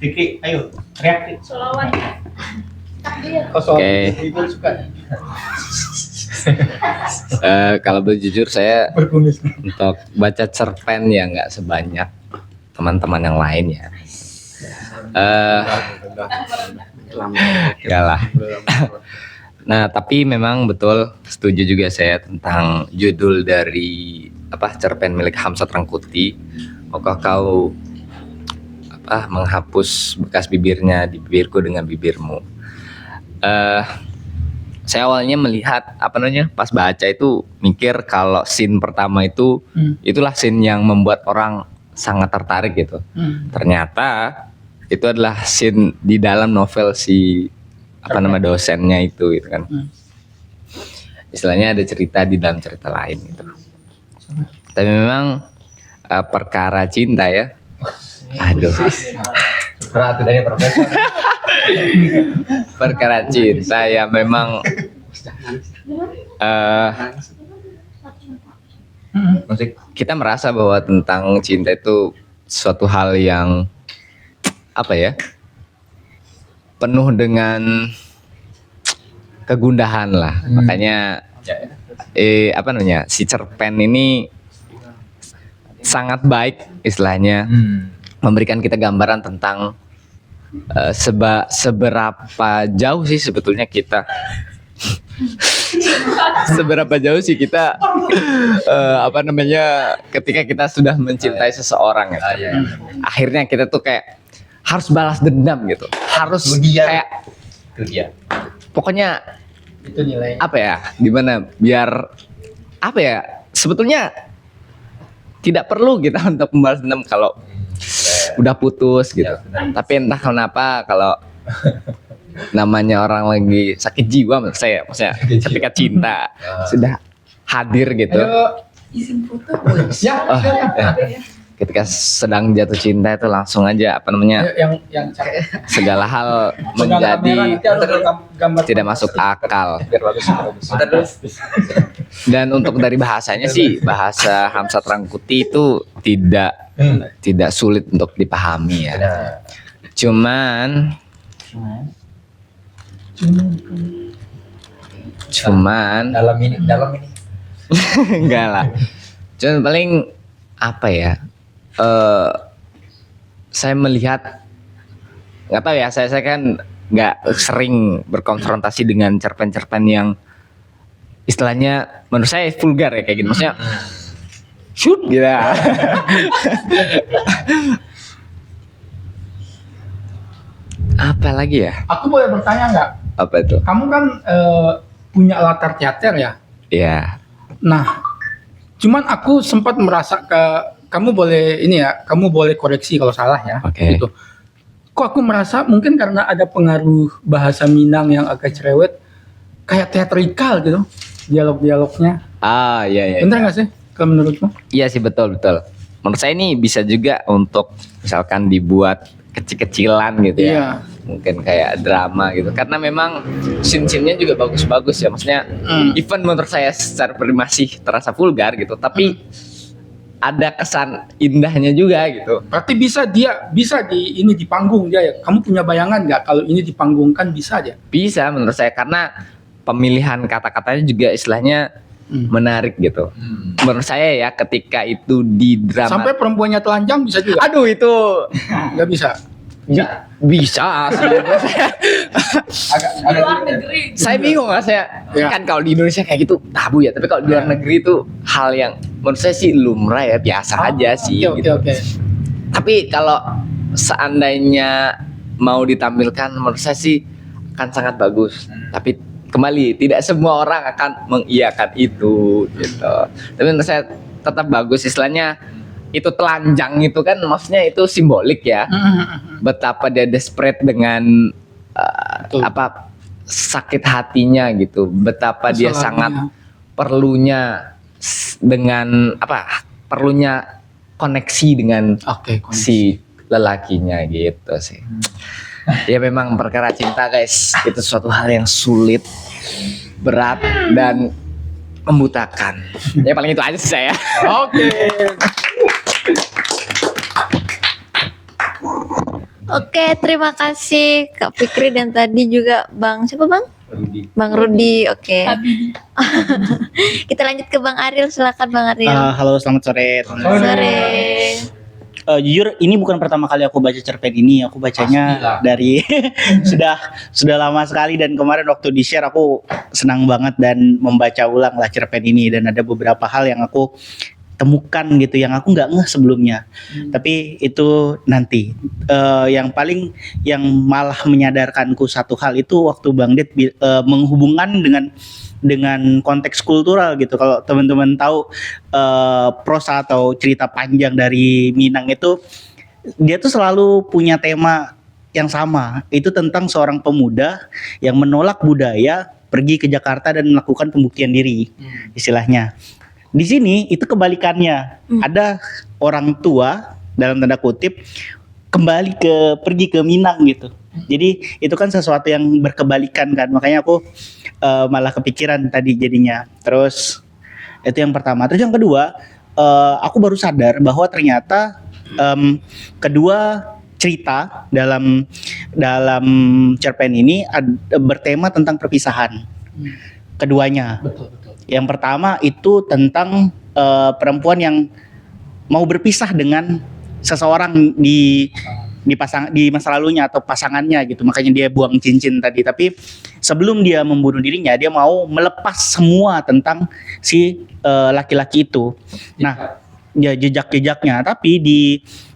Fikri, ayo reaktif. Solawat. Takbir. kosong. Oke. Itu suka Kalau boleh jujur saya berkumis. untuk baca cerpen ya nggak sebanyak teman-teman yang lain ya. Enggak lah. Nah tapi memang betul setuju juga saya tentang judul dari cerpen milik Hamzat Rangkuti. Maukah kau menghapus bekas bibirnya di bibirku dengan bibirmu. saya awalnya melihat pas baca itu mikir kalau scene pertama itu itulah scene yang membuat orang sangat tertarik gitu. Ternyata itu adalah scene di dalam novel si dosennya itu gitu kan. Istilahnya ada cerita di dalam cerita lain gitu. Tapi memang perkara cinta ya. Aduh. Berat dari profesor. Perkara cinta ya memang kita merasa bahwa tentang cinta itu suatu hal yang penuh dengan kegundahan lah. Makanya si cerpen ini sangat baik istilahnya memberikan kita gambaran tentang seberapa jauh sih sebetulnya kita ketika kita sudah mencintai seseorang gitu. Akhirnya kita tuh kayak harus balas dendam gitu, harus kayak pokoknya Itu nilai. gimana biar sebetulnya tidak perlu kita untuk membalas dendam kalau udah putus gitu. Tapi entah kenapa kalau namanya orang lagi sakit jiwa maksudnya ketika cinta sudah hadir gitu. Ketika sedang jatuh cinta itu langsung aja yang segala hal menjadi tidak masuk akal. Dan untuk dari bahasanya sih, bahasa Hamzat Rangkuti itu tidak sulit untuk dipahami ya. Cuman dalam ini enggak lah. Cuman paling saya melihat nggak tahu ya, saya kan nggak sering berkonfrontasi dengan cerpen-cerpen yang istilahnya menurut saya vulgar ya kayak gini, maksudnya shoot gitu. Apa lagi ya? Aku boleh bertanya nggak? Apa itu? Kamu kan punya latar teater ya? Ya. Nah, cuman aku sempat merasa kamu boleh koreksi kalau salah ya. Oke. Gitu. Kok aku merasa mungkin karena ada pengaruh bahasa Minang yang agak cerewet, kayak teatrikal gitu dialog-dialognya. Iya. Bener nggak sih kalau menurutmu? Iya sih, betul. Menurut saya ini bisa juga untuk misalkan dibuat kecil-kecilan gitu ya. Iya. Mungkin kayak drama gitu. Karena memang scene-nya juga bagus-bagus ya. Maksudnya even menurut saya secara pribadi masih terasa vulgar gitu, tapi ada kesan indahnya juga gitu. Berarti bisa di panggung dia ya. Kamu punya bayangan nggak kalau ini dipanggungkan bisa aja? Bisa menurut saya karena pemilihan kata-katanya juga istilahnya menarik gitu. Menurut saya ya ketika itu di drama. Sampai perempuannya telanjang bisa juga? Aduh itu Nggak bisa? bisa sebenarnya. Di luar negeri. Saya bingung lah kan kalau di Indonesia kayak gitu tabu ya, tapi kalau di luar negeri itu hal yang menurut saya sih lumrah ya, biasa aja sih gitu. Oke. Tapi kalau seandainya mau ditampilkan menurut saya sih akan sangat bagus. Tapi kembali tidak semua orang akan mengiyakan itu gitu. Tapi menurut saya tetap bagus, istilahnya itu telanjang itu kan maksudnya itu simbolik ya. Betapa dia desperate dengan sakit hatinya gitu. Betapa dia sangat perlunya koneksi dengan si lelakinya gitu sih. Ya memang perkara cinta guys, itu suatu hal yang sulit, berat dan membutakan. Ya paling itu aja sih saya. Oke, terima kasih Kak Fikri dan tadi juga siapa Bang? Bang Rudi. Oke. Kita lanjut ke Bang Ariel, silakan Bang Ariel. Halo, selamat sore. Sore. Jujur ini bukan pertama kali aku baca cerpen ini. Aku bacanya dari sudah lama sekali, dan kemarin waktu di share aku senang banget dan membaca ulang lah cerpen ini, dan ada beberapa hal yang aku temukan gitu yang aku nggak ngeh sebelumnya. Tapi itu nanti. Yang malah menyadarkanku satu hal itu waktu Bang Det menghubungkan dengan konteks kultural gitu. Kalau teman-teman tahu prosa atau cerita panjang dari Minang itu, dia tuh selalu punya tema yang sama. Itu tentang seorang pemuda yang menolak budaya, pergi ke Jakarta dan melakukan pembuktian diri, istilahnya. Di sini itu kebalikannya. Ada orang tua dalam tanda kutip pergi ke Minang gitu. Jadi itu kan sesuatu yang berkebalikan kan. Makanya aku malah kepikiran tadi jadinya. Terus itu yang pertama. Terus yang kedua, aku baru sadar bahwa ternyata kedua cerita dalam cerpen ini bertema tentang perpisahan. Keduanya. Betul. Yang pertama itu tentang perempuan yang mau berpisah dengan seseorang di masa lalunya atau pasangannya gitu. Makanya dia buang cincin tadi. Tapi sebelum dia membunuh dirinya, dia mau melepas semua tentang si laki-laki itu. Nah, ya jejak-jejaknya. Tapi di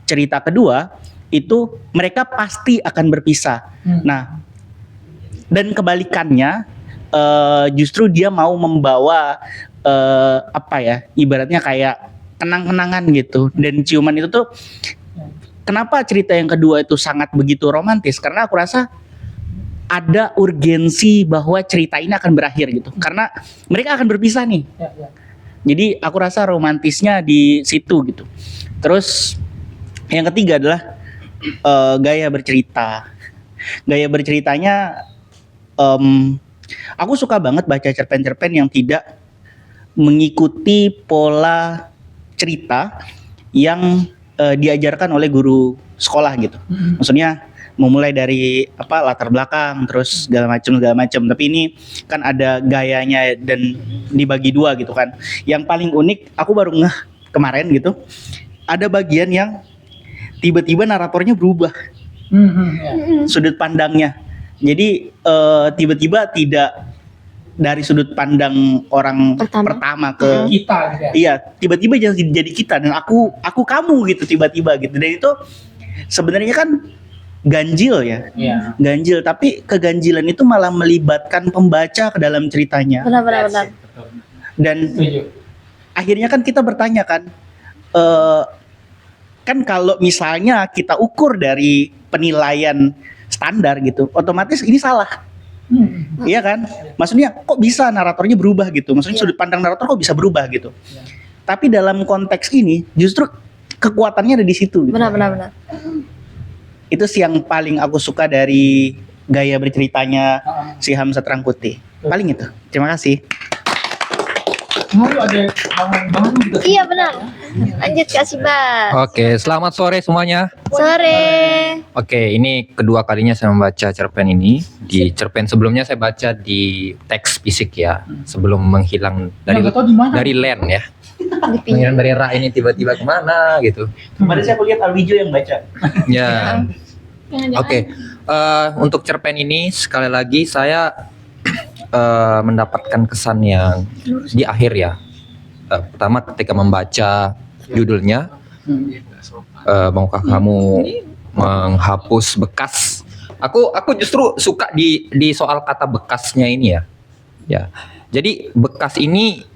cerita kedua itu mereka pasti akan berpisah. Nah, dan kebalikannya justru dia mau membawa ibaratnya kayak kenang-kenangan gitu. Dan ciuman itu tuh, kenapa cerita yang kedua itu sangat begitu romantis? Karena aku rasa ada urgensi bahwa cerita ini akan berakhir gitu. Karena mereka akan berpisah nih. Jadi aku rasa romantisnya di situ gitu. Terus yang ketiga adalah gaya bercerita. Gaya berceritanya, aku suka banget baca cerpen-cerpen yang tidak mengikuti pola cerita yang diajarkan oleh guru sekolah gitu. Maksudnya memulai dari latar belakang terus segala macam. Tapi ini kan ada gayanya dan dibagi dua gitu kan. Yang paling unik aku baru ngeh kemarin gitu. Ada bagian yang tiba-tiba naratornya berubah. Sudut pandangnya. Jadi tiba-tiba tidak dari sudut pandang orang pertama ke Kita gitu ya. iya, tiba-tiba jadi kita dan aku kamu gitu tiba-tiba gitu. Dan itu sebenarnya kan ganjil ya. Iya. Ganjil, tapi keganjilan itu malah melibatkan pembaca ke dalam ceritanya. Benar. Dan Setuju. akhirnya kan kita bertanya kan, kan kalau misalnya kita ukur dari penilaian standar gitu, otomatis ini salah. Iya kan? Maksudnya kok bisa naratornya berubah gitu? Maksudnya sudut pandang narator kok bisa berubah gitu? Tapi dalam konteks ini justru kekuatannya ada di situ. Gitu. Benar. Itu sih yang paling aku suka dari gaya berceritanya si Hamzat Rangkuti. Paling itu. Terima kasih. Ada hal baru gitu. Iya benar. Lanjut Kak Sibat. Oke, selamat sore semuanya. Sore. Oke, ini kedua kalinya saya membaca cerpen ini. Di cerpen sebelumnya saya baca di teks fisik ya, sebelum menghilang Nggak tahu di mana. dari land ya. Dipinjam. Menghilang dari rak ini tiba-tiba kemana gitu. Kemarin saya lihat Alwijo yang baca. Ya. Jangan-jangan Oke, untuk cerpen ini sekali lagi saya mendapatkan kesan yang di akhir ya. Pertama ketika membaca judulnya, maukah kamu menghapus bekas? Aku justru suka di soal kata bekasnya ini ya. Ya, jadi bekas ini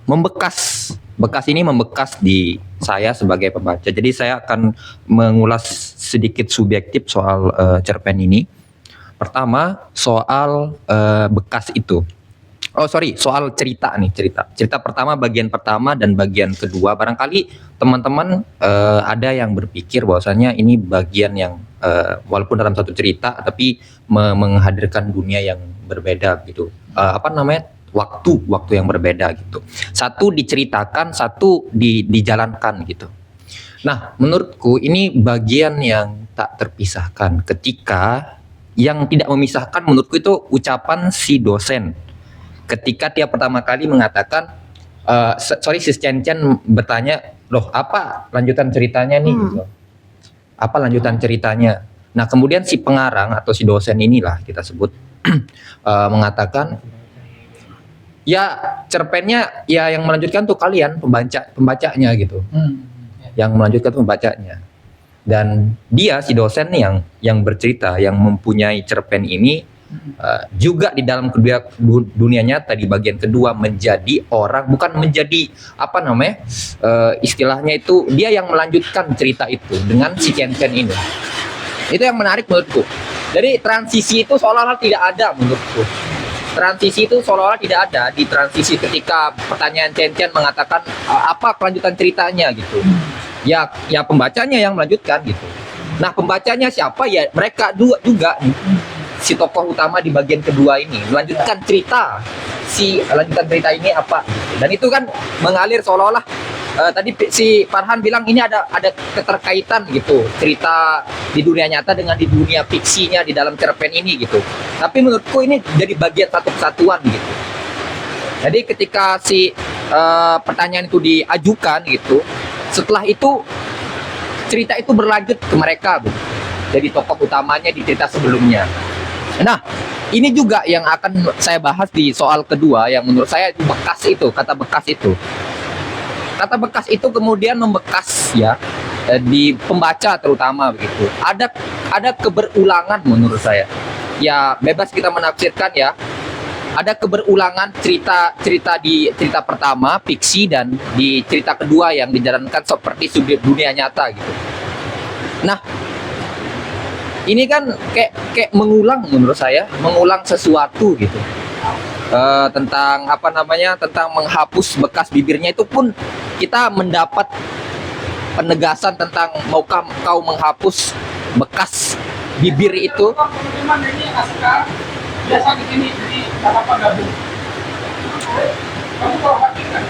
membekas. Bekas ini membekas di saya sebagai pembaca. Jadi saya akan mengulas sedikit subjektif soal cerpen ini. Pertama soal bekas itu. Soal cerita nih, cerita pertama, bagian pertama dan bagian kedua. Barangkali teman-teman ada yang berpikir bahwasanya ini bagian yang walaupun dalam satu cerita tapi menghadirkan dunia yang berbeda gitu. Waktu yang berbeda gitu. Satu diceritakan, satu dijalankan gitu. Nah, menurutku ini bagian yang tak terpisahkan. Ketika yang tidak memisahkan menurutku itu ucapan si dosen. Ketika dia pertama kali mengatakan, si Chen bertanya, loh apa lanjutan ceritanya nih? Gitu. Apa lanjutan ceritanya? Nah kemudian si pengarang atau si dosen inilah kita sebut mengatakan, ya cerpennya ya yang melanjutkan tuh kalian pembacanya gitu. Yang melanjutkan tuh pembacanya. Dan dia si dosen yang bercerita, yang mempunyai cerpen ini juga di dalam dunia nyata di bagian kedua menjadi orang, bukan menjadi apa namanya istilahnya itu, dia yang melanjutkan cerita itu dengan si Chen ini. Itu yang menarik menurutku. Jadi transisi itu seolah-olah tidak ada menurutku. Transisi itu seolah-olah tidak ada di transisi ketika pertanyaan Chen mengatakan apa kelanjutan ceritanya gitu. Ya pembacanya yang melanjutkan gitu. Nah, pembacanya siapa? Ya mereka dua juga nih. Si tokoh utama di bagian kedua ini melanjutkan cerita. Si lanjutan cerita ini apa gitu. Dan itu kan mengalir seolah-olah tadi si Farhan bilang ini ada keterkaitan gitu, cerita di dunia nyata dengan di dunia fiksinya di dalam cerpen ini gitu. Tapi menurutku ini jadi bagian satu kesatuan gitu. Jadi ketika si pertanyaan itu diajukan gitu, setelah itu cerita itu berlanjut ke mereka gitu. Jadi tokoh utamanya di cerita sebelumnya. Nah, ini juga yang akan saya bahas di soal kedua yang menurut saya bekas itu, kata bekas itu. Kata bekas itu kemudian membekas ya di pembaca terutama begitu. Ada keberulangan menurut saya. Ya bebas kita menafsirkan ya. Ada keberulangan cerita di cerita pertama fiksi dan di cerita kedua yang dijalankan seperti dunia nyata gitu. Nah, ini kan kayak mengulang menurut saya, mengulang sesuatu gitu. Tentang apa namanya, tentang menghapus bekas bibirnya itu pun kita mendapat penegasan tentang maukah kau menghapus bekas bibir itu. Biasa di sini jadi apa gabung. Kamu kalau hatikan,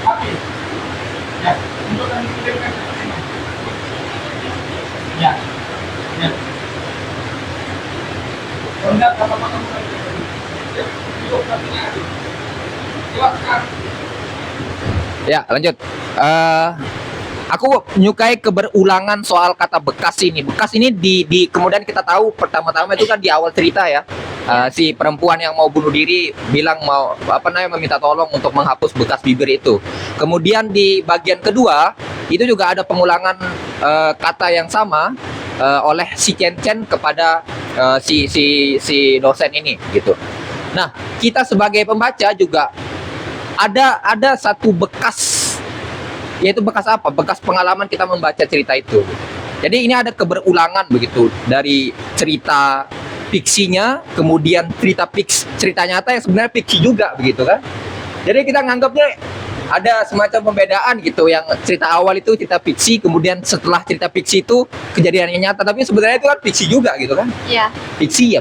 hati, ya untuk kami kirimkan ya. Enggak apa-apa kamu lagi. Yuk hatinya. Silakan. Ya lanjut. Aku menyukai keberulangan soal kata bekas ini. Bekas ini di kemudian kita tahu pertama-tama itu kan di awal cerita ya. Si perempuan yang mau bunuh diri bilang mau meminta tolong untuk menghapus bekas bibir itu. Kemudian di bagian kedua itu juga ada pengulangan kata yang sama oleh si Chen kepada si dosen ini gitu. Nah, kita sebagai pembaca juga ada satu bekas. Yaitu bekas apa? Bekas pengalaman kita membaca cerita itu. Jadi ini ada keberulangan begitu dari cerita fiksinya, kemudian cerita nyata yang sebenarnya fiksi juga begitu kan. Jadi kita nganggapnya ada semacam pembedaan gitu, yang cerita awal itu cerita fiksi, kemudian setelah cerita fiksi itu kejadiannya nyata, tapi sebenarnya itu kan fiksi juga gitu kan. Iya.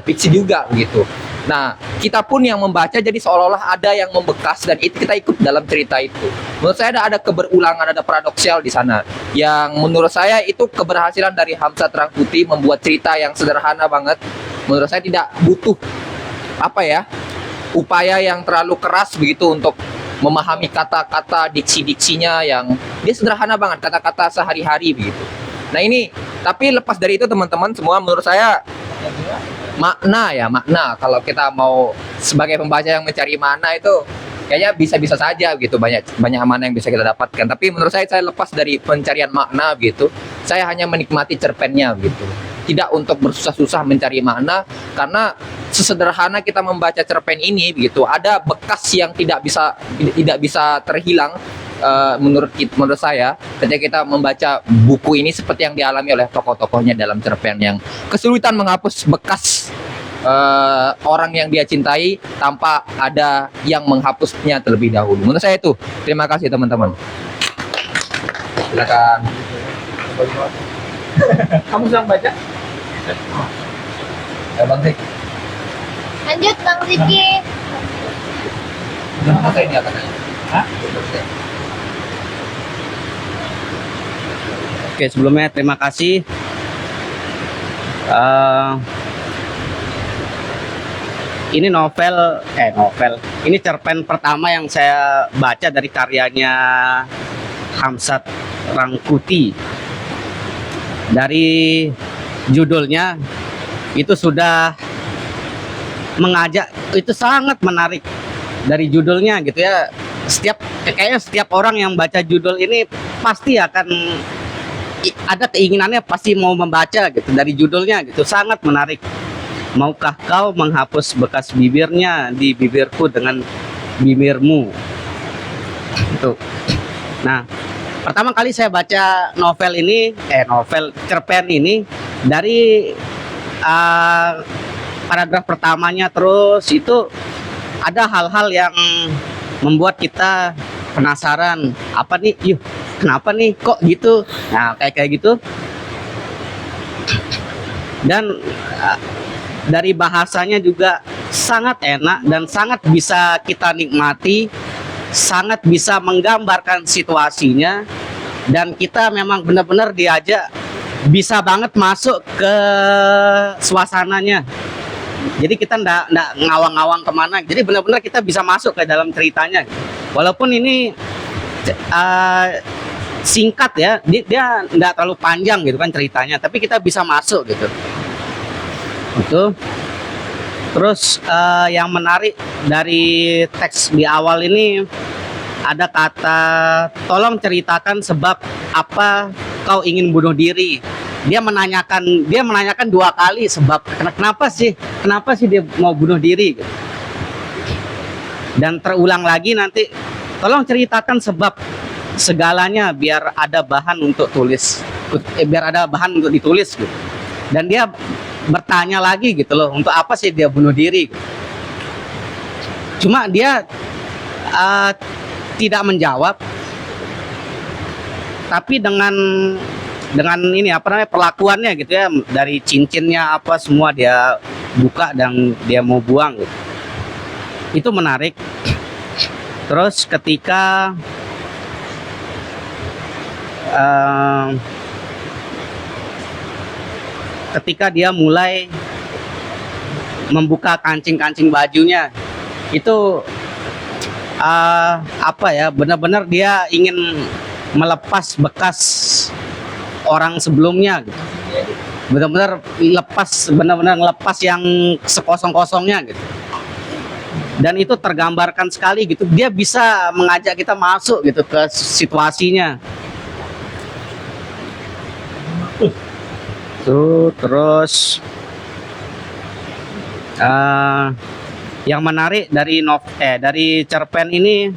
Fiksi juga begitu. Nah, kita pun yang membaca jadi seolah-olah ada yang membekas dan itu kita ikut dalam cerita itu. Menurut saya ada keberulangan, ada paradoksal di sana. Yang menurut saya itu keberhasilan dari Hamzat Rangkuti membuat cerita yang sederhana banget. Menurut saya tidak butuh upaya yang terlalu keras begitu untuk memahami kata-kata diksi-diksinya yang dia sederhana banget, kata-kata sehari-hari begitu. Nah ini, tapi lepas dari itu teman-teman semua menurut saya makna kalau kita mau sebagai pembaca yang mencari makna itu kayaknya bisa-bisa saja gitu, banyak makna yang bisa kita dapatkan. Tapi menurut saya lepas dari pencarian makna gitu, saya hanya menikmati cerpennya gitu, tidak untuk bersusah-susah mencari makna, karena sesederhana kita membaca cerpen ini begitu, ada bekas yang tidak bisa terhilang. Menurut saya ketika kita membaca buku ini seperti yang dialami oleh tokoh-tokohnya dalam cerpen yang kesulitan menghapus bekas orang yang dia cintai tanpa ada yang menghapusnya terlebih dahulu. Menurut saya itu. Terima kasih teman-teman. Silakan. Kamu sedang baca? Ya, Bang Zik. Lanjut Bang Ziki. Udah selesai ini katanya. Hah? Oke, sebelumnya terima kasih. Ini novel. Ini cerpen pertama yang saya baca dari karyanya Hamzat Rangkuti. Dari judulnya itu sudah mengajak, itu sangat menarik dari judulnya gitu ya. Kayaknya setiap orang yang baca judul ini pasti akan ada keinginannya, pasti mau membaca gitu dari judulnya gitu, sangat menarik. Maukah kau menghapus bekas bibirnya di bibirku dengan bibirmu? Itu. Nah, pertama kali saya baca novel cerpen ini dari paragraf pertamanya, terus itu ada hal-hal yang membuat kita penasaran, apa nih, kenapa nih kok gitu. Nah, kayak gitu. Dan dari bahasanya juga sangat enak dan sangat bisa kita nikmati, sangat bisa menggambarkan situasinya, dan kita memang benar-benar diajak, bisa banget masuk ke suasananya. Jadi kita ndak ngawang-ngawang kemana, jadi benar-benar kita bisa masuk ke dalam ceritanya. Walaupun ini singkat ya, dia ndak terlalu panjang gitu kan ceritanya, tapi kita bisa masuk gitu. Itu. Terus yang menarik dari teks di awal ini ada kata, tolong ceritakan sebab apa kau ingin bunuh diri. Dia menanyakan 2 kali sebab, kenapa sih dia mau bunuh diri gitu. Dan terulang lagi nanti, tolong ceritakan sebab segalanya biar ada bahan untuk ditulis gitu. Dan dia bertanya lagi gitu loh, untuk apa sih dia bunuh diri gitu. Cuma dia tidak menjawab, tapi dengan ini perlakuannya gitu ya, dari cincinnya apa semua dia buka dan dia mau buang gitu. Itu menarik. Terus ketika dia mulai membuka kancing-kancing bajunya, itu benar-benar dia ingin melepas bekas orang sebelumnya gitu. Benar-benar ngelepas yang sekosong-kosongnya gitu. Dan itu tergambarkan sekali gitu. Dia bisa mengajak kita masuk gitu ke situasinya. Terus yang menarik dari cerpen ini,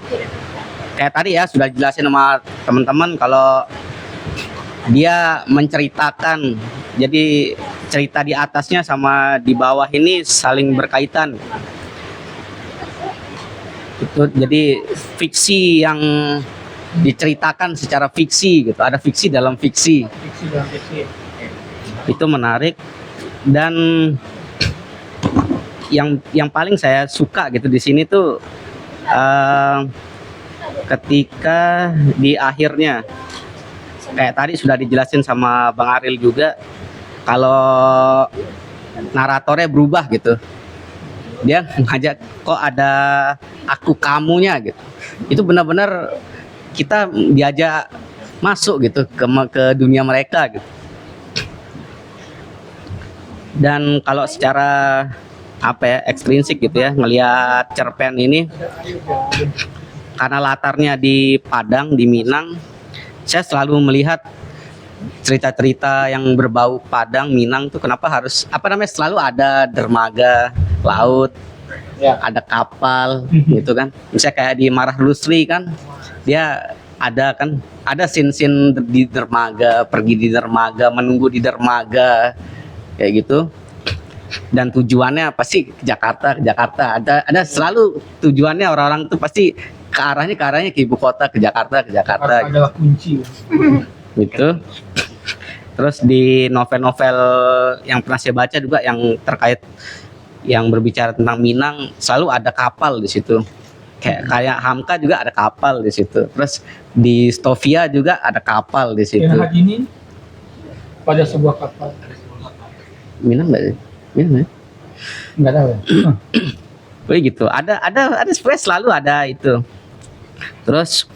kayak tadi ya sudah jelasin sama teman-teman, kalau dia menceritakan, jadi cerita di atasnya sama di bawah ini saling berkaitan. Itu jadi fiksi yang diceritakan secara fiksi gitu, ada fiksi dalam fiksi. Itu menarik. Dan yang paling saya suka gitu di sini tuh ketika di akhirnya, kayak tadi sudah dijelasin sama Bang Aril juga, kalau naratornya berubah gitu, dia ngajak kok ada aku kamunya gitu. Itu benar-benar kita diajak masuk gitu ke dunia mereka gitu. Dan kalau secara ekstrinsik gitu ya, ngelihat cerpen ini, karena latarnya di Padang, di Minang, saya selalu melihat cerita-cerita yang berbau Padang, Minang tuh kenapa harus selalu ada dermaga laut, ada kapal gitu kan. Misalnya kayak di Marah Lusri kan, dia ada scene-scene di dermaga, pergi di dermaga, menunggu di dermaga kayak gitu. Dan tujuannya pasti ke Jakarta. Ada selalu tujuannya, orang-orang tuh pasti ke arahnya ke ibu kota, ke Jakarta. Adalah kunci. Gitu. Terus di novel-novel yang pernah saya baca juga yang terkait, yang berbicara tentang Minang, selalu ada kapal di situ. Kayak Hamka juga ada kapal di situ. Terus di Stovia juga ada kapal di situ. Yang hari ini pada sebuah kapal. Minang nggak sih? Minang ya? Nggak tahu ya. Oh gitu. Ada sebenarnya selalu ada itu. Terus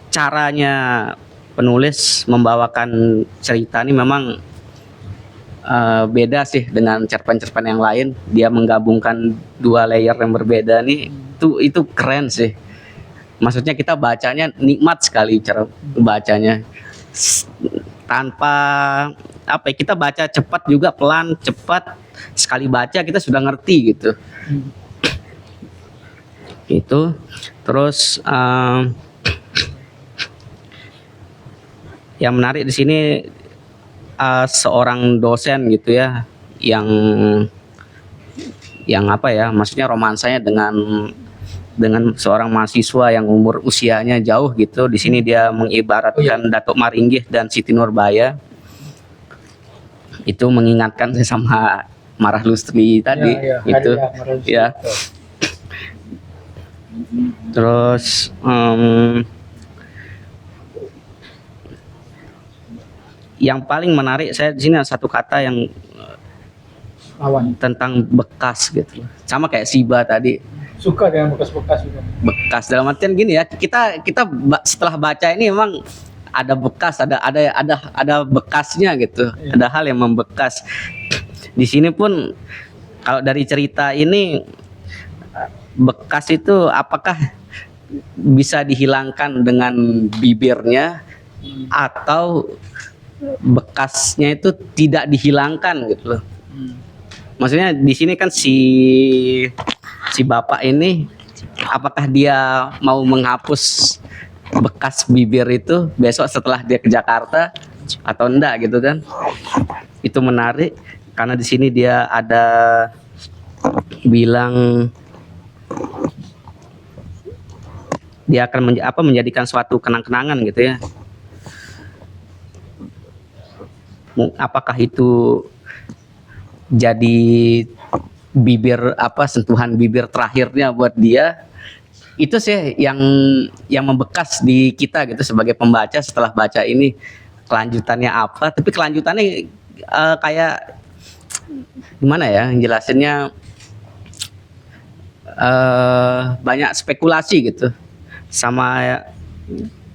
caranya penulis membawakan cerita ini memang beda sih dengan cerpen-cerpen yang lain. Dia menggabungkan dua layer yang berbeda nih, itu keren sih. Maksudnya kita bacanya nikmat sekali cara bacanya. Tanpa apa ya, kita baca cepat juga pelan, cepat, sekali baca kita sudah ngerti gitu. Itu terus yang menarik di sini seorang dosen gitu ya yang apa ya, maksudnya romansanya dengan seorang mahasiswa yang usianya jauh gitu. Di sini dia mengibaratkan Datuk Maringgih dan Siti Nurbaya. Itu mengingatkan saya sama Marah Lustri tadi gitu ya. Terus yang paling menarik saya di sini ada satu kata yang tentang bekas gitu. Sama kayak Siba tadi. Suka dengan bekas-bekas juga. Bekas dalam artian gini ya, kita setelah baca ini memang ada bekas, ada bekasnya gitu. Ada hal yang membekas. Di sini pun kalau dari cerita ini, bekas itu apakah bisa dihilangkan dengan bibirnya atau bekasnya itu tidak dihilangkan gitu loh. Maksudnya di sini kan si bapak ini, apakah dia mau menghapus bekas bibir itu besok setelah dia ke Jakarta atau enggak gitu kan? Itu menarik karena di sini dia ada bilang dia akan menjadikan suatu kenang-kenangan gitu ya. Apakah itu jadi bibir sentuhan bibir terakhirnya buat dia? Itu sih yang membekas di kita gitu sebagai pembaca setelah baca ini. Kelanjutannya apa? Tapi kelanjutannya kayak gimana ya jelasinnya, banyak spekulasi gitu. Sama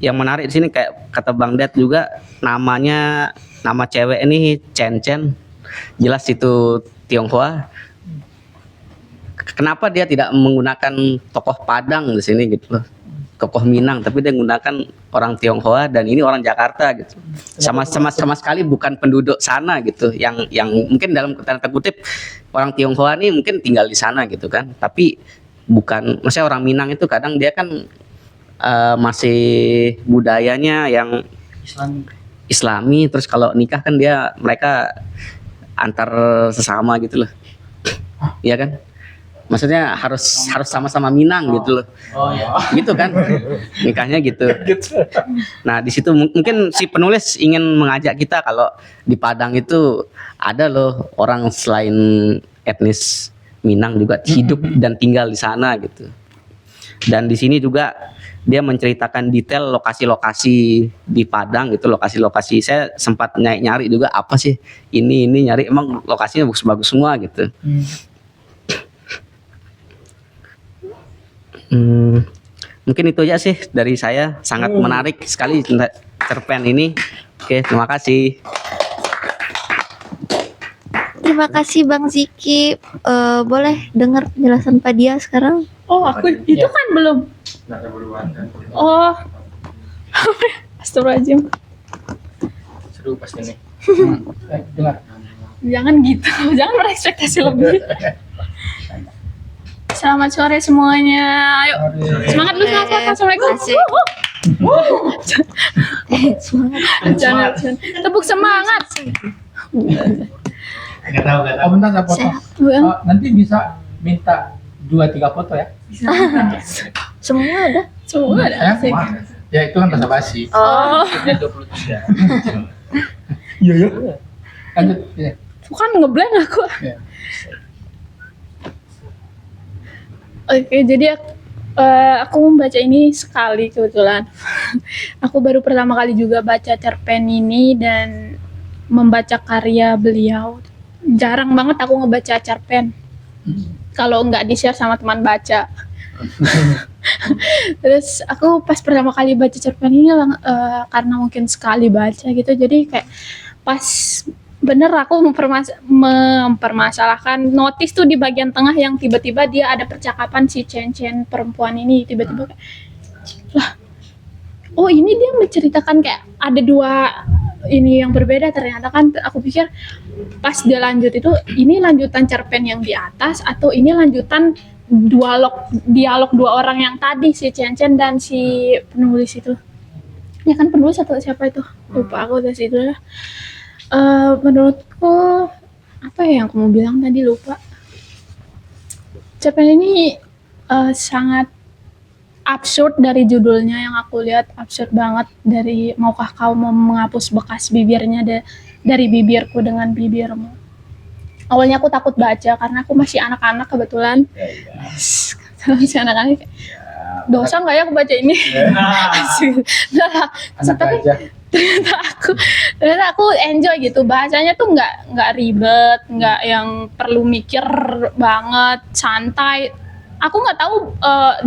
yang menarik di sini kayak kata Bang Ded juga, nama cewek ini Chen Chen, jelas itu Tionghoa. Kenapa dia tidak menggunakan tokoh Padang di sini gitu loh, tokoh Minang, tapi dia menggunakan orang Tionghoa dan ini orang Jakarta gitu. Sama sekali bukan penduduk sana gitu. Yang mungkin dalam tanda kutip orang Tionghoa ini mungkin tinggal di sana gitu kan. Tapi bukan, maksudnya orang Minang itu kadang dia kan masih budayanya yang Islami, terus kalau nikah kan mereka antar sesama gitu loh. Iya kan? Maksudnya harus sama-sama Minang gitu loh. Gitu kan? Nikahnya gitu. Nah, di situ mungkin si penulis ingin mengajak kita kalau di Padang itu ada loh orang selain etnis Minang juga hidup dan tinggal di sana gitu. Dan di sini juga dia menceritakan detail lokasi-lokasi di Padang gitu, lokasi-lokasi. Saya sempat nyari juga apa sih ini nyari, emang lokasinya bagus-bagus semua gitu. Mungkin itu aja sih dari saya. Sangat menarik sekali cerpen ini. Oke, terima kasih. Terima kasih Bang Ziki. Boleh dengar penjelasan Pak Dia sekarang? Oh, aku itu kan belum. Oh. Astagfirullahaladzim. Seru pasti nih. Dengar. Jangan gitu. Jangan berekspektasi lebih. Selamat sore semuanya. Ayo. Semangat dulu, semangat. Assalamualaikum. Semangat. Jangan. Tepuk semangat. Oh, bentar saya foto. Nanti bisa minta 2-3 foto ya. Semua ada. Semua ada. Ya itu kan bahasa basi. Oh. Dia 23. Iya ya. Lanjut. Ya. Bukan ngeblank aku. Ya. Oke, jadi aku membaca ini sekali kebetulan. Aku baru pertama kali juga baca cerpen ini dan membaca karya beliau. Jarang banget aku ngebaca cerpen. Kalau nggak di-share sama teman baca. Terus aku pas pertama kali baca cerpen ini karena mungkin sekali baca gitu, jadi kayak pas bener aku mempermasalahkan notice tuh di bagian tengah yang tiba-tiba dia ada percakapan si Chen perempuan ini tiba-tiba kayak, lah, oh ini dia menceritakan kayak ada dua ini yang berbeda. Ternyata kan aku pikir pas dia lanjut itu ini lanjutan cerpen yang di atas atau ini lanjutan dialog dua orang yang tadi si Chen dan si penulis itu. Ya kan penulis atau siapa itu? Lupa aku dari situ ya. Menurutku apa ya yang aku mau bilang tadi lupa. Cerpen ini sangat absurd dari judulnya yang aku lihat, absurd banget dari maukah kau menghapus bekas bibirnya dari bibirku dengan bibirmu. Awalnya aku takut baca karena aku masih anak-anak kebetulan. Masih anak-anak. Dosa nggak ya aku baca ini? Tapi ternyata aku enjoy gitu. Bahasanya tuh nggak ribet, nggak yang perlu mikir banget, santai. Aku nggak tahu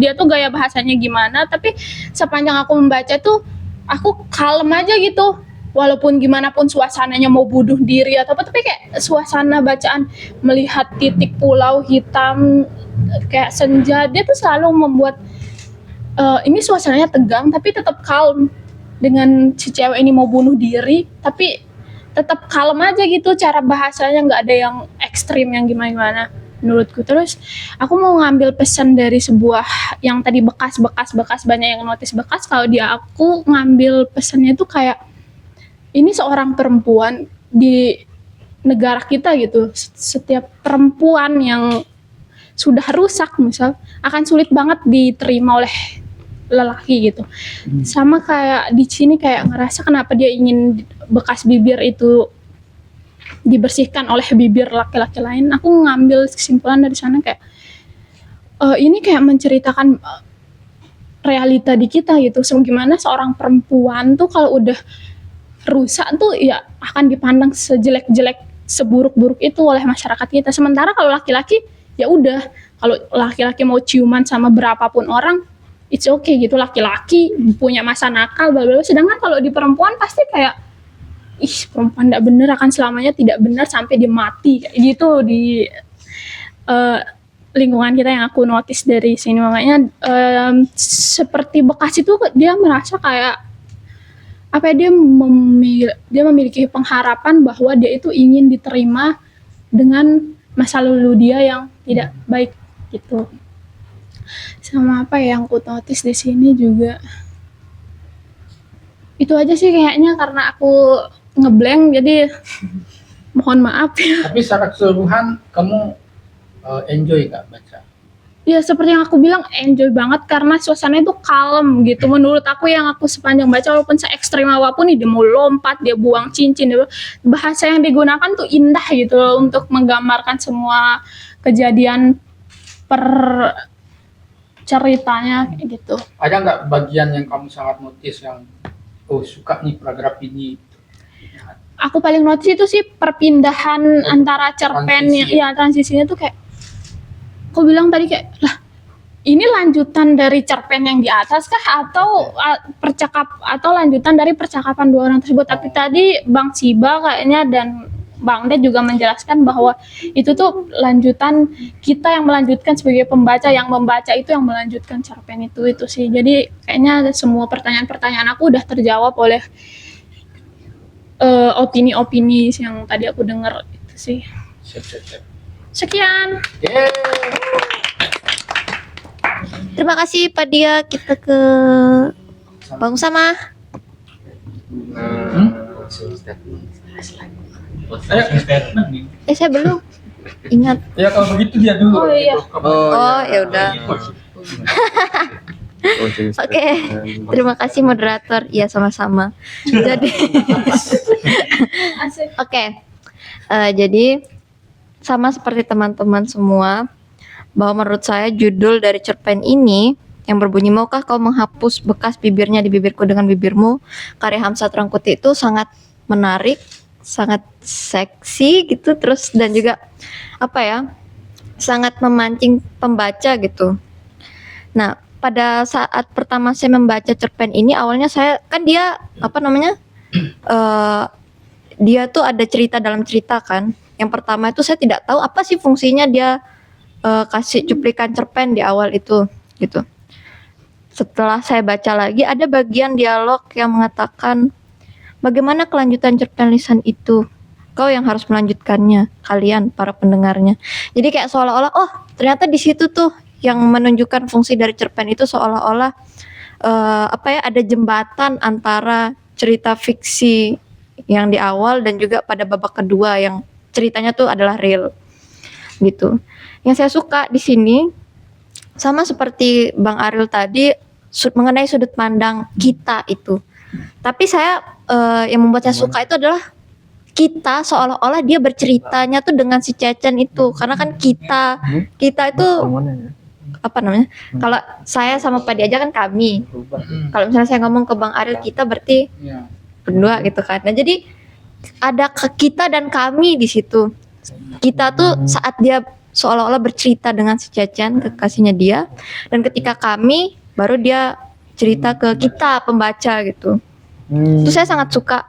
dia tuh gaya bahasanya gimana, tapi sepanjang aku membaca tuh aku kalem aja gitu. Walaupun gimana pun suasananya mau bunuh diri atau apa, tapi kayak suasana bacaan melihat titik pulau hitam kayak senja, dia tuh selalu membuat ini suasananya tegang tapi tetap kalem. Dengan si cewek ini mau bunuh diri tapi tetap kalem aja gitu, cara bahasanya nggak ada yang ekstrim yang gimana menurutku. Terus aku mau ngambil pesan dari sebuah yang tadi bekas banyak yang notice bekas. Kalau aku ngambil pesannya tuh kayak ini seorang perempuan di negara kita gitu, setiap perempuan yang sudah rusak misal akan sulit banget diterima oleh lelaki gitu. Sama kayak di sini kayak ngerasa kenapa dia ingin bekas bibir itu dibersihkan oleh bibir laki-laki lain. Aku ngambil kesimpulan dari sana kayak ini kayak menceritakan realita di kita gitu. So, gimana seorang perempuan tuh kalau udah rusak tuh ya akan dipandang sejelek-jelek, seburuk-buruk itu oleh masyarakat kita. Sementara kalau laki-laki ya udah, kalau laki-laki mau ciuman sama berapapun orang it's okay gitu, laki-laki punya masa nakal bla bla. Sedangkan kalau di perempuan pasti kayak perempuan tidak benar akan selamanya tidak benar sampai dia mati kayak gitu di lingkungan kita yang aku notice dari sini. Makanya seperti bekas itu dia merasa kayak apa ya, dia memiliki pengharapan bahwa dia itu ingin diterima dengan masa lalu dia yang tidak baik gitu. Sama apa ya yang aku notice di sini juga itu aja sih kayaknya, karena aku ngeblank jadi mohon maaf ya. Tapi secara keseluruhan kamu enjoy gak baca? Ya seperti yang aku bilang enjoy banget karena suasananya itu kalem gitu. Menurut aku yang aku sepanjang baca walaupun se-ekstrim apapun nih, dia mau lompat, dia buang cincin, bahasa yang digunakan tuh indah gitu loh untuk menggambarkan semua kejadian per ceritanya kayak gitu. Ada nggak bagian yang kamu sangat notice yang suka nih paragraf ini? Aku paling notice itu sih perpindahan antara cerpen transisinya tuh kayak aku bilang tadi kayak lah ini lanjutan dari cerpen yang di atas kah atau lanjutan dari percakapan dua orang tersebut. Tapi tadi Bang Siba kayaknya dan Bang Ded juga menjelaskan bahwa itu tuh lanjutan, kita yang melanjutkan sebagai pembaca, yang membaca itu yang melanjutkan cerpen itu sih. Jadi kayaknya semua pertanyaan-pertanyaan aku udah terjawab oleh opini-opini yang tadi aku dengar itu sih. Sekian. Terima kasih Pak Dia. Kita ke Bang Sama. Saya belum ingat. Ya kalau begitu dia dulu. Oh iya. Oh ya udah. Oke, terima kasih moderator. Iya sama-sama. Jadi, oke, jadi sama seperti teman-teman semua, bahwa menurut saya judul dari cerpen ini yang berbunyi maukah kau menghapus bekas bibirnya di bibirku dengan bibirmu, karya Hamzat Rangkuti itu sangat menarik, sangat seksi gitu, terus dan juga apa ya, sangat memancing pembaca gitu. Nah, pada saat pertama saya membaca cerpen ini, awalnya saya kan dia apa namanya dia tuh ada cerita dalam cerita kan. Yang pertama itu saya tidak tahu apa sih fungsinya dia kasih cuplikan cerpen di awal itu gitu. Setelah saya baca lagi ada bagian dialog yang mengatakan bagaimana kelanjutan cerpen lisan itu. Kau yang harus melanjutkannya, kalian para pendengarnya. Jadi kayak seolah-olah oh ternyata di situ tuh yang menunjukkan fungsi dari cerpen itu seolah-olah ada jembatan antara cerita fiksi yang di awal dan juga pada babak kedua yang ceritanya tuh adalah real gitu. Yang saya suka di sini sama seperti Bang Ariel tadi mengenai sudut pandang kita itu. Tapi saya yang membuat saya suka itu adalah kita seolah-olah dia berceritanya tuh dengan si Cecen itu karena kan kita itu apa namanya? Kalau saya sama Pak Dia kan kami. Kalau misalnya saya ngomong ke Bang Ariel kita berarti berdua gitu kan. Nah, jadi ada kita dan kami di situ. Kita tuh saat dia seolah-olah bercerita dengan si Cecen kekasihnya dia dan ketika kami baru dia cerita ke kita pembaca gitu. Itu saya sangat suka,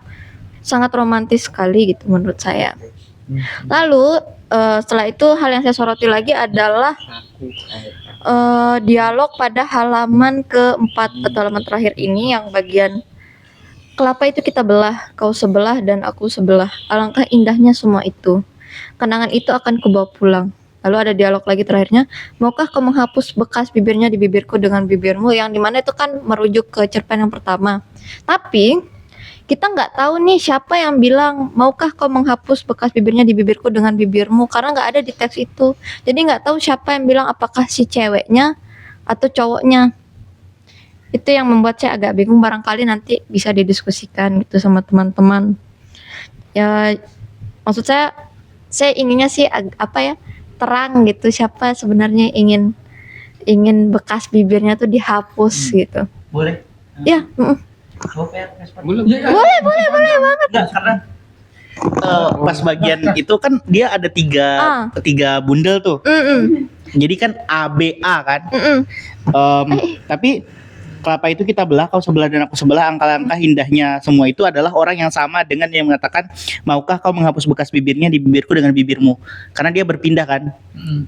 sangat romantis sekali gitu menurut saya. Lalu setelah itu hal yang saya soroti lagi adalah dialog pada halaman keempat atau halaman terakhir ini yang bagian kelapa itu kita belah, kau sebelah dan aku sebelah. Alangkah indahnya semua itu. Kenangan itu akan kubawa pulang. Lalu ada dialog lagi terakhirnya, maukah kau menghapus bekas bibirnya di bibirku dengan bibirmu, yang dimana itu kan merujuk ke cerpen yang pertama. Tapi kita nggak tahu nih siapa yang bilang maukah kau menghapus bekas bibirnya di bibirku dengan bibirmu, karena nggak ada di teks itu. Jadi nggak tahu siapa yang bilang, apakah si ceweknya atau cowoknya. Itu yang membuat saya agak bingung, barangkali nanti bisa didiskusikan gitu sama teman-teman. Ya maksud saya inginnya sih terang gitu, siapa sebenarnya ingin bekas bibirnya tuh dihapus gitu. Boleh? Ya, Boleh. boleh banget. Enggak, karena pas bagian itu kan dia ada tiga bundel tuh. Jadi kan A B A kan. Tapi kelapa itu kita belah, kau sebelah dan aku sebelah. Angka-angka indahnya semua itu adalah orang yang sama dengan yang mengatakan maukah kau menghapus bekas bibirnya di bibirku dengan bibirmu, karena dia berpindah kan.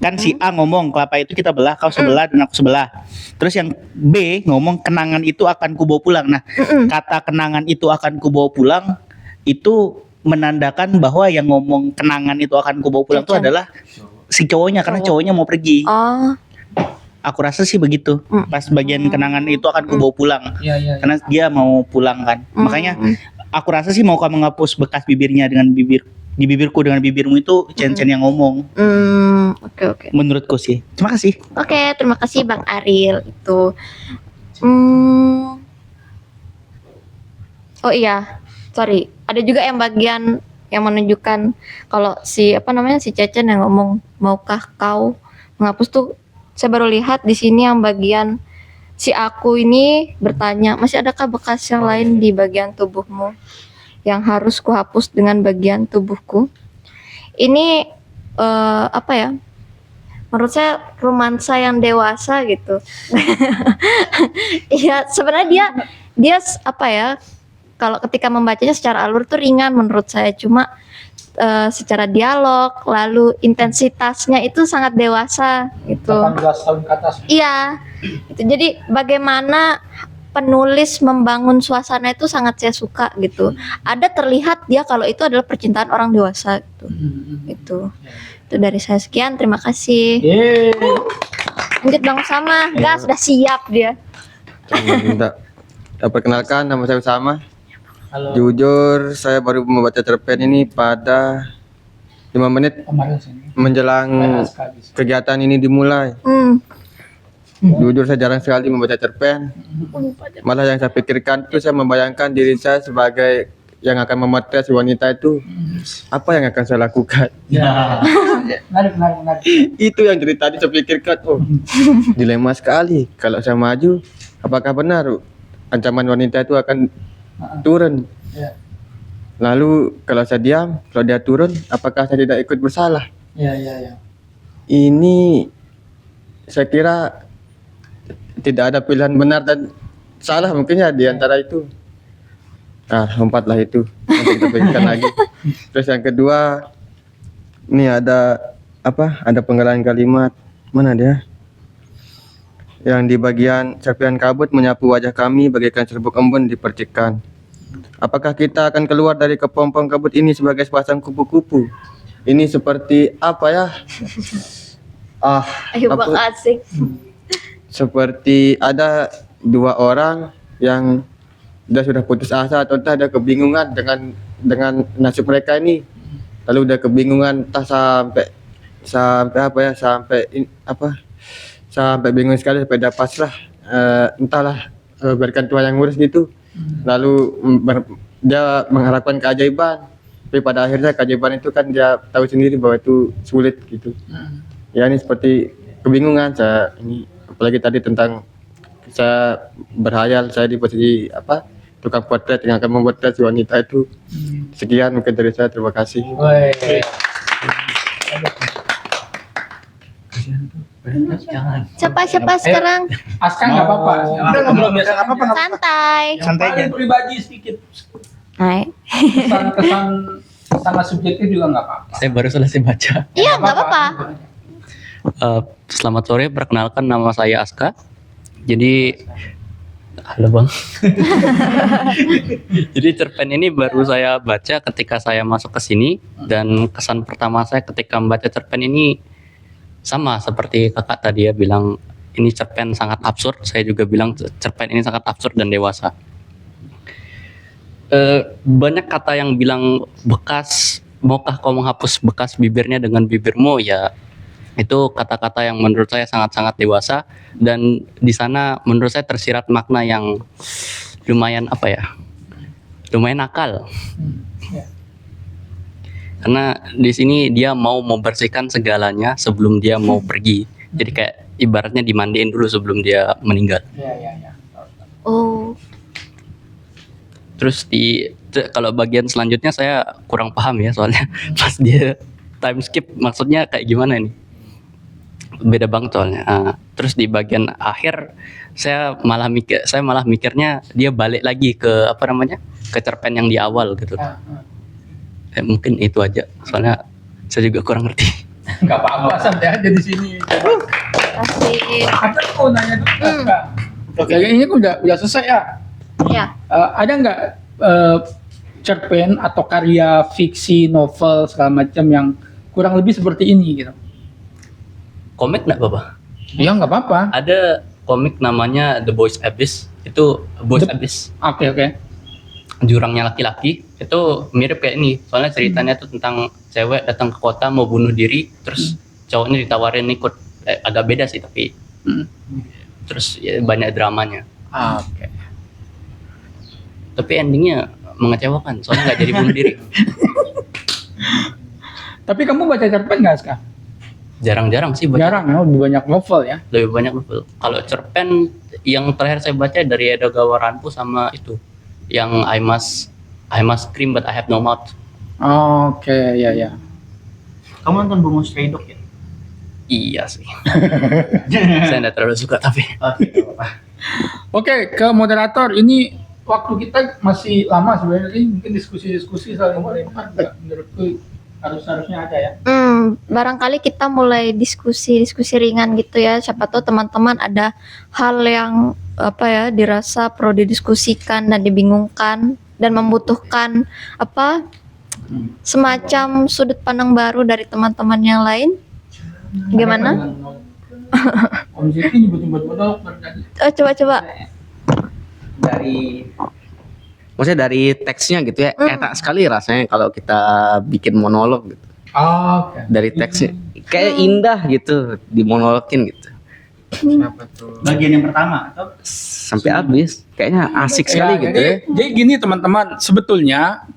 Kan si A ngomong kelapa itu kita belah, kau sebelah dan aku sebelah. Terus yang B ngomong kenangan itu akan kubawa pulang. Nah kata kenangan itu akan kubawa pulang itu menandakan bahwa yang ngomong kenangan itu akan kubawa pulang itu adalah si cowoknya, karena cowoknya mau pergi. Aku rasa sih begitu. Pas bagian kenangan itu akan kubawa pulang. Karena dia mau pulang kan. Makanya aku rasa sih mau kamu menghapus bekas bibirnya dengan di bibirku dengan bibirmu itu Cen-Cen yang ngomong. Oke. Menurutku sih. Terima kasih. Oke, terima kasih Bang Ariel itu. Oh iya, sorry. Ada juga yang bagian yang menunjukkan kalau si Cecen yang ngomong maukah kau menghapus tuh. Saya baru lihat di sini yang bagian si aku ini bertanya, masih adakah bekas yang lain di bagian tubuhmu yang harus kuhapus dengan bagian tubuhku? Ini menurut saya romansa yang dewasa gitu. Iya, sebenarnya dia kalau ketika membacanya secara alur tuh ringan menurut saya, cuma secara dialog lalu intensitasnya itu sangat dewasa gitu. 18 tahun ke atas. Iya. Itu jadi bagaimana penulis membangun suasana itu sangat saya suka gitu. Ada terlihat dia kalau itu adalah percintaan orang dewasa gitu. Itu dari saya, sekian, terima kasih. Lanjut Bang Usama. Gas sudah siap dia. Perkenalkan, nama saya Usama. Jujur saya baru membaca cerpen ini pada 5 menit menjelang kegiatan ini dimulai. Jujur saya jarang sekali membaca cerpen. Malah yang saya pikirkan itu saya membayangkan diri saya sebagai yang akan memotret si wanita itu. Apa yang akan saya lakukan? Menarik. Itu yang dari tadi saya pikirkan. Dilema sekali. Kalau saya maju, apakah benar ancaman wanita itu akan turun? Lalu kalau saya diam, kalau dia turun, apakah saya tidak ikut bersalah? Ini saya kira tidak ada pilihan benar dan salah mungkin ya di antara itu. lompatlah itu. Nanti kita pikirkan lagi. Terus yang kedua, ini ada apa? Ada penggalan kalimat. Mana dia? Yang di bagian serpihan kabut menyapu wajah kami bagaikan serbuk embun dipercikan. Apakah kita akan keluar dari kepompong kabut ini sebagai sepasang kupu-kupu? Ini seperti apa ya? Ayo apa- Bang asik. Seperti ada dua orang yang sudah putus asa atau entah ada kebingungan dengan nasib mereka ini. Lalu udah kebingungan entah sampai apa ya, sampai bingung sekali sampai dah pasrah, entahlah, berikan Tuhan yang ngurus gitu. Lalu dia mengharapkan keajaiban, tapi pada akhirnya keajaiban itu kan dia tahu sendiri bahwa itu sulit gitu. Ya ini seperti kebingungan saya ini, apalagi tadi tentang saya berhayal saya di posisi tukang potret yang akan memotret si wanita itu. Sekian mungkin dari saya, terima kasih. Siapa sekarang? Aska nggak apa-apa. Udah ngobrol biasa nggak apa-apa. Santai. Santai aja. Pribadi sedikit. Hai. Kesan sangat subjektif juga nggak apa-apa. Saya baru selesai baca. Iya, nggak apa-apa. Selamat sore, perkenalkan nama saya Aska. Jadi, halo Bang. Jadi cerpen ini baru saya baca ketika saya masuk ke sini, dan kesan pertama saya ketika membaca cerpen ini sama seperti kakak tadi ya bilang ini cerpen sangat absurd. Saya juga bilang cerpen ini sangat absurd dan dewasa. Banyak kata yang bilang bekas, maukah kau menghapus bekas bibirnya dengan bibirmu, ya itu kata-kata yang menurut saya sangat-sangat dewasa, dan di sana menurut saya tersirat makna yang lumayan lumayan nakal. Karena di sini dia mau membersihkan segalanya sebelum dia mau pergi. Jadi kayak ibaratnya dimandiin dulu sebelum dia meninggal. Oh, Terus kalau bagian selanjutnya saya kurang paham ya, soalnya pas dia time skip maksudnya kayak gimana ini? Beda banget soalnya. Terus di bagian akhir saya malah mikirnya dia balik lagi ke ke cerpen yang di awal gitu. Mungkin itu aja, soalnya saya juga kurang ngerti. Nggak apa-apa, santai aja di sini. asik. Ada mau nanya dulu Aska. Oke, ini udah selesai ya. Ya. Ada nggak cerpen atau karya fiksi, novel segala macam yang kurang lebih seperti ini gitu? Komik nggak apa-apa? Iya nggak apa-apa. Ada komik namanya The Boys Abyss. Itu Boys Abyss. Oke. Jurangnya laki-laki, itu mirip kayak ini. Soalnya ceritanya tuh tentang cewek datang ke kota mau bunuh diri, terus cowoknya ditawarin ikut. Agak beda sih tapi. Terus ya, banyak dramanya. Oke. Tapi endingnya mengecewakan, soalnya nggak jadi bunuh diri. Tapi kamu baca cerpen nggak Aska? Jarang-jarang sih baca. Jarang ya, lebih banyak novel ya. Lebih banyak novel. Kalau cerpen yang terakhir saya baca dari Edogawa Ranpu sama itu yang I must scream but I have no mouth. Oke, ya. Kamu nonton Bunga Stray Dog ya? Iya sih. Saya nggak terlalu suka tapi. Oke, ke moderator, ini waktu kita masih lama sebenarnya. Ini mungkin diskusi saling melempar. Menurutku harusnya ada ya. Barangkali kita mulai diskusi ringan gitu ya. Siapa tahu teman-teman ada hal yang dirasa perlu didiskusikan dan dibingungkan dan membutuhkan semacam sudut pandang baru dari teman-teman yang lain. Gimana? Om Zeki nyebut-nyebut Coba. Maksudnya dari teksnya gitu ya, enak sekali rasanya kalau kita bikin monolog gitu. Oke. Dari teksnya kayak indah gitu dimonologin gitu. Bagian yang pertama atau Sampai habis. Kayaknya asik sekali gitu ya. Jadi gini teman-teman, sebetulnya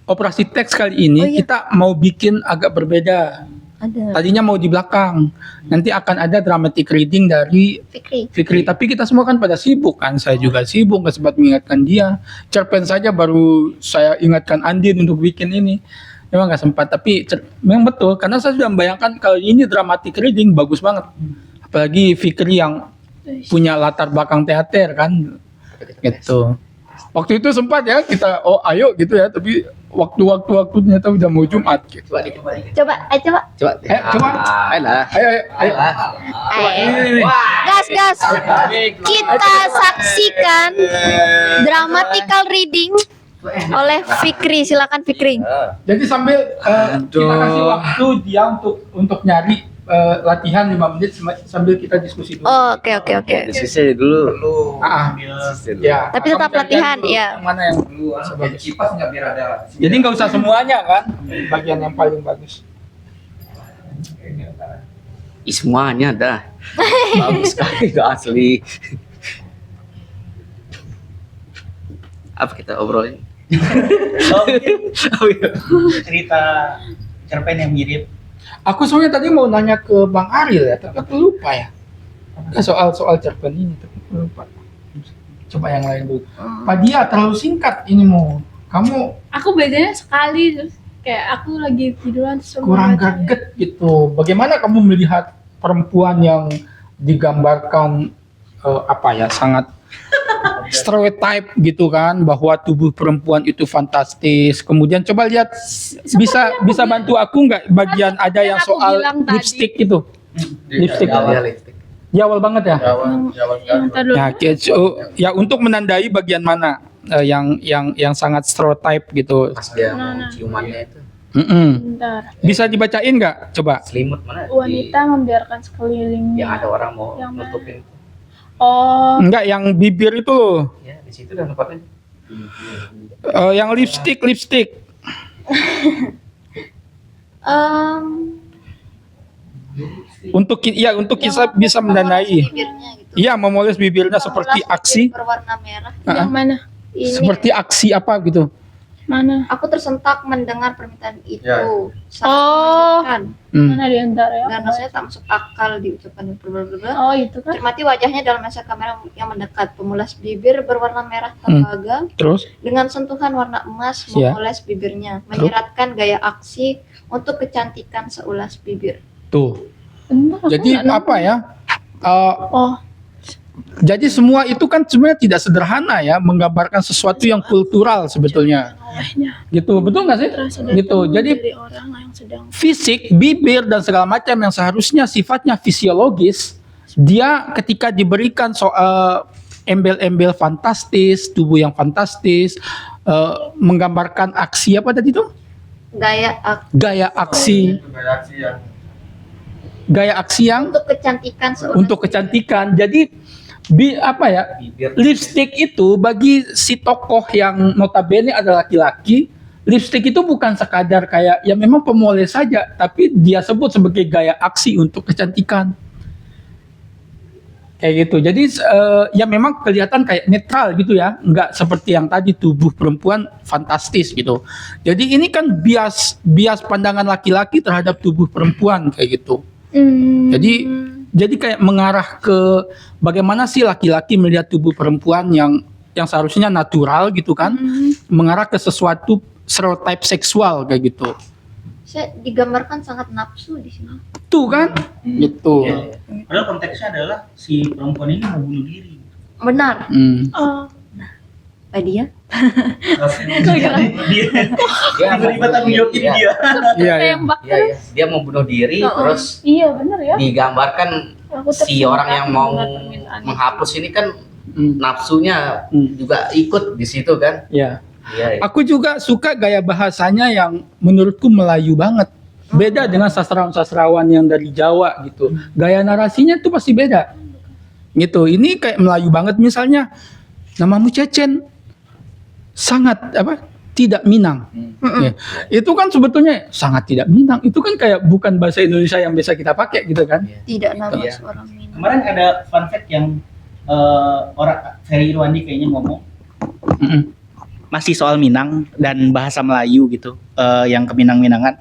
operasi teks kali ini kita mau bikin agak berbeda. Ada. Tadinya mau di belakang, nanti akan ada dramatic reading dari Fikri. Tapi kita semua kan pada sibuk kan, saya juga sibuk, nggak sempat mengingatkan dia. Cerpen saja baru saya ingatkan Andin untuk bikin ini. Memang nggak sempat, tapi memang betul, karena saya sudah membayangkan kalau ini dramatic reading bagus banget. Apalagi Fikri yang punya latar belakang teater kan, gitu. Waktu itu sempat ya kita ayo gitu ya, tapi waktu ternyata udah mau Jumat gitu. Coba. Coba. Ayo. Gas. Kita saksikan dramatical reading oleh Fikri. Silakan Fikri. Jadi sambil kita kasih waktu dia untuk nyari latihan 5 menit sambil kita diskusi dulu. Oh, oke. Diskusi dulu. Ya. Tapi tetap Kamu latihan, dulu ya. yang mana yang sebagus. Jadi nggak usah semuanya kan, bagian yang paling bagus. Semuanya dah. Bagus sekali itu asli. Apa kita obrolin? Cerita cerpen yang mirip. Aku soalnya tadi mau nanya ke Bang Ariel ya, tapi aku lupa ya. Soal cerpen ini, tapi aku lupa. Coba yang lain dulu. Pak Dia terlalu singkat ini mau. Kamu Aku bacanya sekali terus kayak aku lagi tiduran terus kurang baca. greget gitu. Bagaimana kamu melihat perempuan yang digambarkan sangat stereotype gitu kan, bahwa tubuh perempuan itu fantastis. Kemudian coba lihat bisa bantu aku nggak bagian ada yang aku soal bilang tadi. lipstick itu. Lipstick. Di awal banget ya. Ya untuk menandai bagian mana yang sangat stereotype gitu. Ciumannya itu. Bentar. Bisa dibacain nggak? Coba. Selimut mana? Wanita membiarkan sekelilingnya. Yang ada orang mau Yang mana? nutupin. Oh, Enggak, yang bibir itu loh. Ya, di situ dan tempatnya. Yang lipstick. Untuk kita bisa mendanai. Iya, memoles bibirnya seperti aksi. Berwarna merah. yang mana? Ini Seperti aksi apa gitu. Mana? aku tersentak mendengar permintaan itu. Ya. Sangat Oh. mengejutkan. Mana di antara ya? Dan rasanya tak masuk akal diucapkan blablabla. Oh, itu kan. Cermati wajahnya dalam lensa kamera yang mendekat, pemulas bibir berwarna merah tembaga Terus? dengan sentuhan warna emas Ya. memoles bibirnya, menyiratkan gaya aksi untuk kecantikan seulas bibir. Tuh. Bentar, aku Jadi nggak nemu. apa ya? Oh, Jadi semua itu kan sebenarnya tidak sederhana ya, menggambarkan sesuatu yang kultural sebetulnya. olehnya Gitu, betul nggak sih? terasa Gitu. datang Jadi dari orang yang sedang fisik, bibir dan segala macam yang seharusnya sifatnya fisiologis, dia ketika diberikan soal embel-embel fantastis, tubuh yang fantastis, menggambarkan aksi apa tadi itu? Gaya aksi yang Untuk kecantikan seulas untuk kecantikan. Jadi lipstick itu bagi si tokoh yang notabene adalah laki-laki, lipstick itu bukan sekadar kayak ya memang pemoles saja, tapi dia sebut sebagai gaya aksi untuk kecantikan. Kayak gitu. Jadi ya memang kelihatan kayak netral gitu ya, nggak seperti yang tadi tubuh perempuan fantastis gitu. Jadi ini kan bias pandangan laki-laki terhadap tubuh perempuan kayak gitu. Jadi kayak mengarah ke bagaimana sih laki-laki melihat tubuh perempuan yang seharusnya natural gitu kan, mengarah ke sesuatu stereotip seksual kayak gitu. saya digambarkan sangat nafsu di sini. Tuh kan? Gitu. Padahal konteksnya adalah si perempuan ini mau bunuh diri. Benar. Oh, Pak Dia? Dia tiba-tiba tanggung jawabin dia. Iya, iya. tembak Iya, iya. Dia mau bunuh diri, terus iya bener ya. digambarkan Aku si tersentak orang yang mau mendengar permintaan itu. menghapus ini kan nafsunya juga ikut di situ kan. Ya. Iya. Aku juga suka gaya bahasanya yang menurutku Melayu banget. Beda dengan sastrawan-sastrawan yang dari Jawa gitu. Gaya narasinya tuh pasti beda. Gitu. Ini kayak Melayu banget, misalnya namamu Cecen. Sangat tidak Minang. Ya. Itu kan sebetulnya sangat tidak Minang. Itu kan kayak bukan bahasa Indonesia yang bisa kita pakai gitu kan. Tidak nama Iya. seorang Minang. Kemarin ada fun fact yang orang Ferry Irwandi kayaknya ngomong masih soal Minang dan bahasa Melayu gitu, yang ke Minang-Minangan.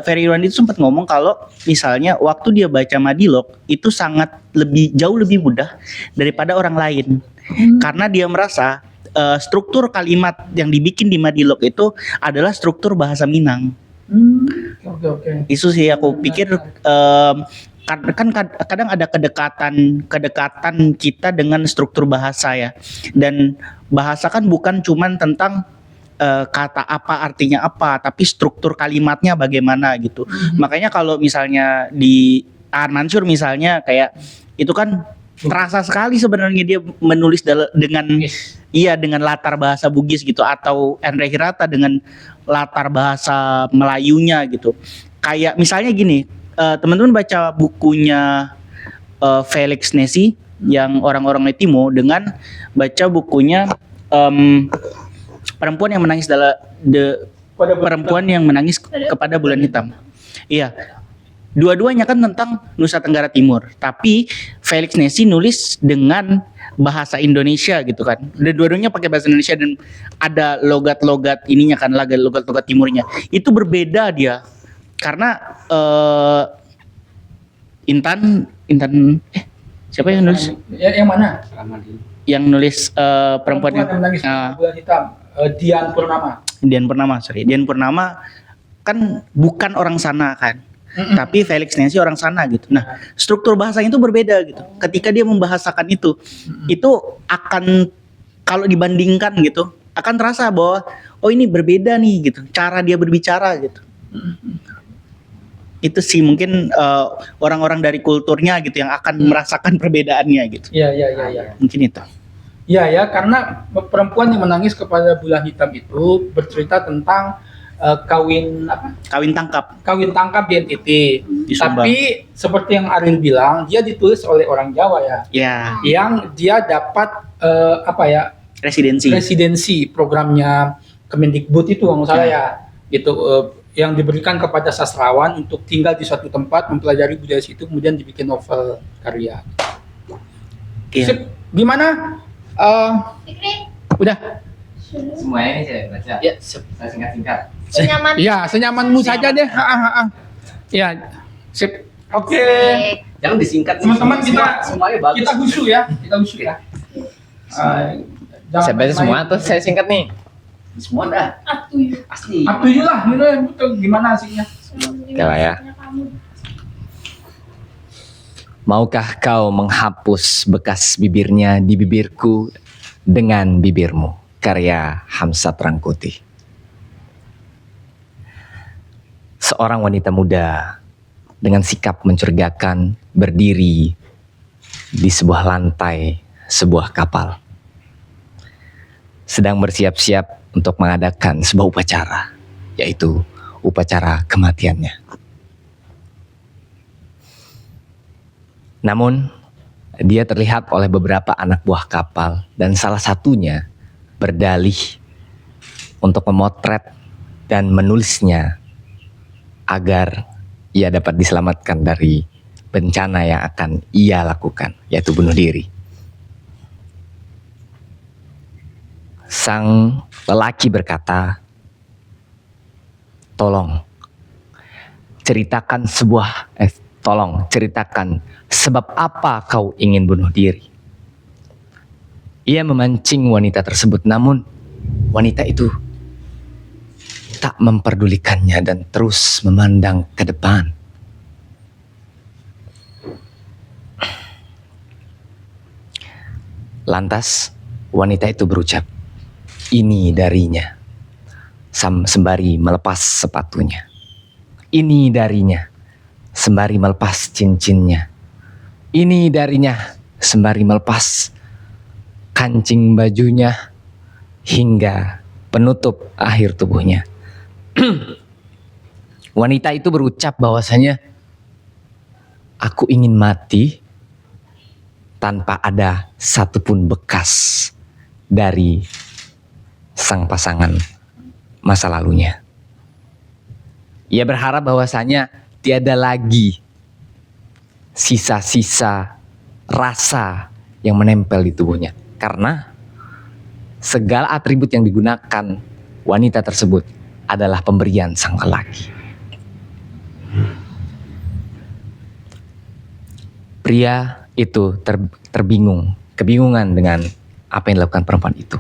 Ferry Irwandi itu sempat ngomong kalau misalnya waktu dia baca Madilog itu jauh lebih mudah daripada orang lain, karena dia merasa struktur kalimat yang dibikin di Madilog itu adalah struktur bahasa Minang. Oke. Itu sih aku pikir kan kadang ada kedekatan kita dengan struktur bahasa ya, dan bahasa kan bukan cuman tentang kata apa artinya apa, tapi struktur kalimatnya bagaimana gitu. Makanya kalau misalnya di Aan Mansur misalnya kayak itu kan terasa sekali sebenarnya dia menulis dengan dengan latar bahasa Bugis gitu, atau Andre Hirata dengan latar bahasa Melayunya gitu. Kayak misalnya gini, teman-teman baca bukunya Felix Nesi yang Orang-orang Letimo dengan baca bukunya perempuan yang menangis perempuan yang menangis kepada bulan hitam. Iya. Dua-duanya kan tentang Nusa Tenggara Timur, tapi Felix Nesi nulis dengan bahasa Indonesia gitu kan. Dan dua-duanya pakai bahasa Indonesia dan ada logat-logat ininya kan, logat-logat timurnya. Itu berbeda dia. Karena Intan siapa yang nulis? Yang mana? Yang nulis perempuan yang menangis bulan hitam. Dian Purnama. Dian Purnama kan bukan orang sana kan. Tapi Felix Nesi orang sana gitu. Nah, struktur bahasanya itu berbeda gitu. Ketika dia membahasakan itu akan, kalau dibandingkan gitu, akan terasa bahwa oh ini berbeda nih gitu. Cara dia berbicara gitu. Itu sih mungkin orang-orang dari kulturnya gitu yang akan merasakan perbedaannya gitu. Iya. Mungkin itu. Iya ya, karena perempuan yang menangis kepada bulan hitam itu bercerita tentang kawin tangkap di NTT. Tapi seperti yang Ariel bilang, dia ditulis oleh orang Jawa ya. Ya. Yang dia dapat residensi programnya Kemendikbud itu kalau nggak salah ya. Gitu yang diberikan kepada sastrawan untuk tinggal di suatu tempat mempelajari budaya situ, kemudian dibikin novel karya. Sip. Gimana? Udah. Semuanya ini saya baca. Ya, Saya singkat-singkat. Senyaman. Ya, senyamanmu saja deh. Ya, sip. Oke. Jangan disingkat. Teman-teman semuanya bagus. kita husu ya. Saya baca semua atau saya singkat nih? Semua dah. Asli. Up to you lah, gitu ya. Betul, gimana hasilnya? Oke lah ya. Maukah kau menghapus bekas bibirnya di bibirku dengan bibirmu? Karya Hamsat Rangkuti. Seorang wanita muda dengan sikap mencurigakan berdiri di sebuah lantai sebuah kapal. Sedang bersiap-siap untuk mengadakan sebuah upacara, yaitu upacara kematiannya. Namun, dia terlihat oleh beberapa anak buah kapal dan salah satunya berdalih untuk memotret dan menulisnya agar ia dapat diselamatkan dari bencana yang akan ia lakukan, yaitu bunuh diri. Sang lelaki berkata, tolong ceritakan sebab apa kau ingin bunuh diri. Ia memancing wanita tersebut, namun wanita itu tak memperdulikannya dan terus memandang ke depan. Lantas wanita itu berucap, ini darinya, sembari melepas sepatunya. Ini darinya, sembari melepas cincinnya. Ini darinya, sembari melepas kancing bajunya hingga penutup akhir tubuhnya. Wanita itu berucap bahwasanya aku ingin mati tanpa ada satupun bekas dari sang pasangan masa lalunya. Ia berharap bahwasanya tiada lagi sisa-sisa rasa yang menempel di tubuhnya, karena segala atribut yang digunakan wanita tersebut adalah pemberian sang lelaki. Pria itu kebingungan dengan apa yang dilakukan perempuan itu.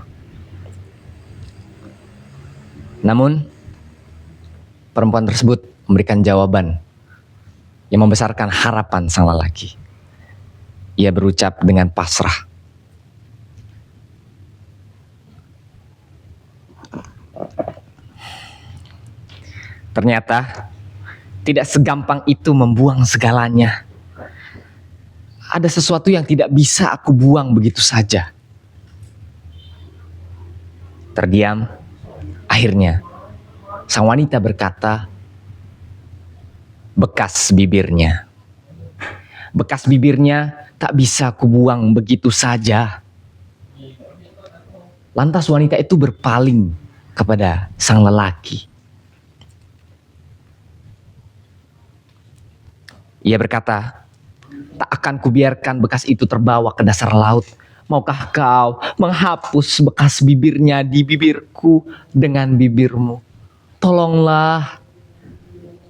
Namun perempuan tersebut memberikan jawaban yang membesarkan harapan sang lelaki. Ia berucap dengan pasrah, Ternyata tidak segampang itu membuang segalanya. Ada sesuatu yang tidak bisa aku buang begitu saja. Terdiam, akhirnya sang wanita berkata, bekas bibirnya. Bekas bibirnya tak bisa aku buang begitu saja. Lantas wanita itu berpaling kepada sang lelaki. Ia berkata, tak akan kubiarkan bekas itu terbawa ke dasar laut. Maukah kau menghapus bekas bibirnya di bibirku dengan bibirmu? Tolonglah,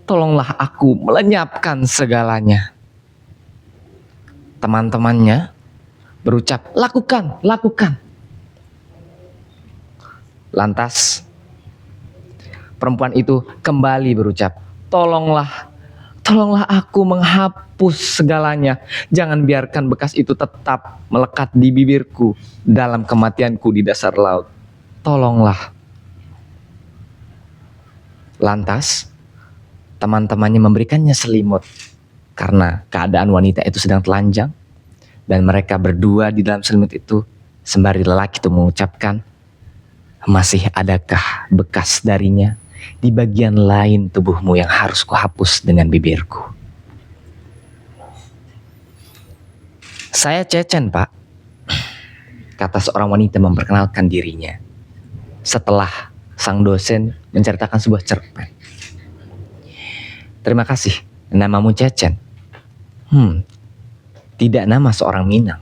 tolonglah aku melenyapkan segalanya. Teman-temannya berucap, lakukan, lakukan. Lantas perempuan itu kembali berucap, tolonglah, tolonglah aku menghapus segalanya. Jangan biarkan bekas itu tetap melekat di bibirku dalam kematianku di dasar laut. Tolonglah. Lantas teman-temannya memberikannya selimut karena keadaan wanita itu sedang telanjang, dan mereka berdua di dalam selimut itu sembari lelaki itu mengucapkan, masih adakah bekas darinya di bagian lain tubuhmu yang harus kuhapus dengan bibirku? Saya Cecen, Pak, kata seorang wanita memperkenalkan dirinya setelah sang dosen menceritakan sebuah cerpen. Terima kasih, namamu Cecen. Tidak nama seorang Minang.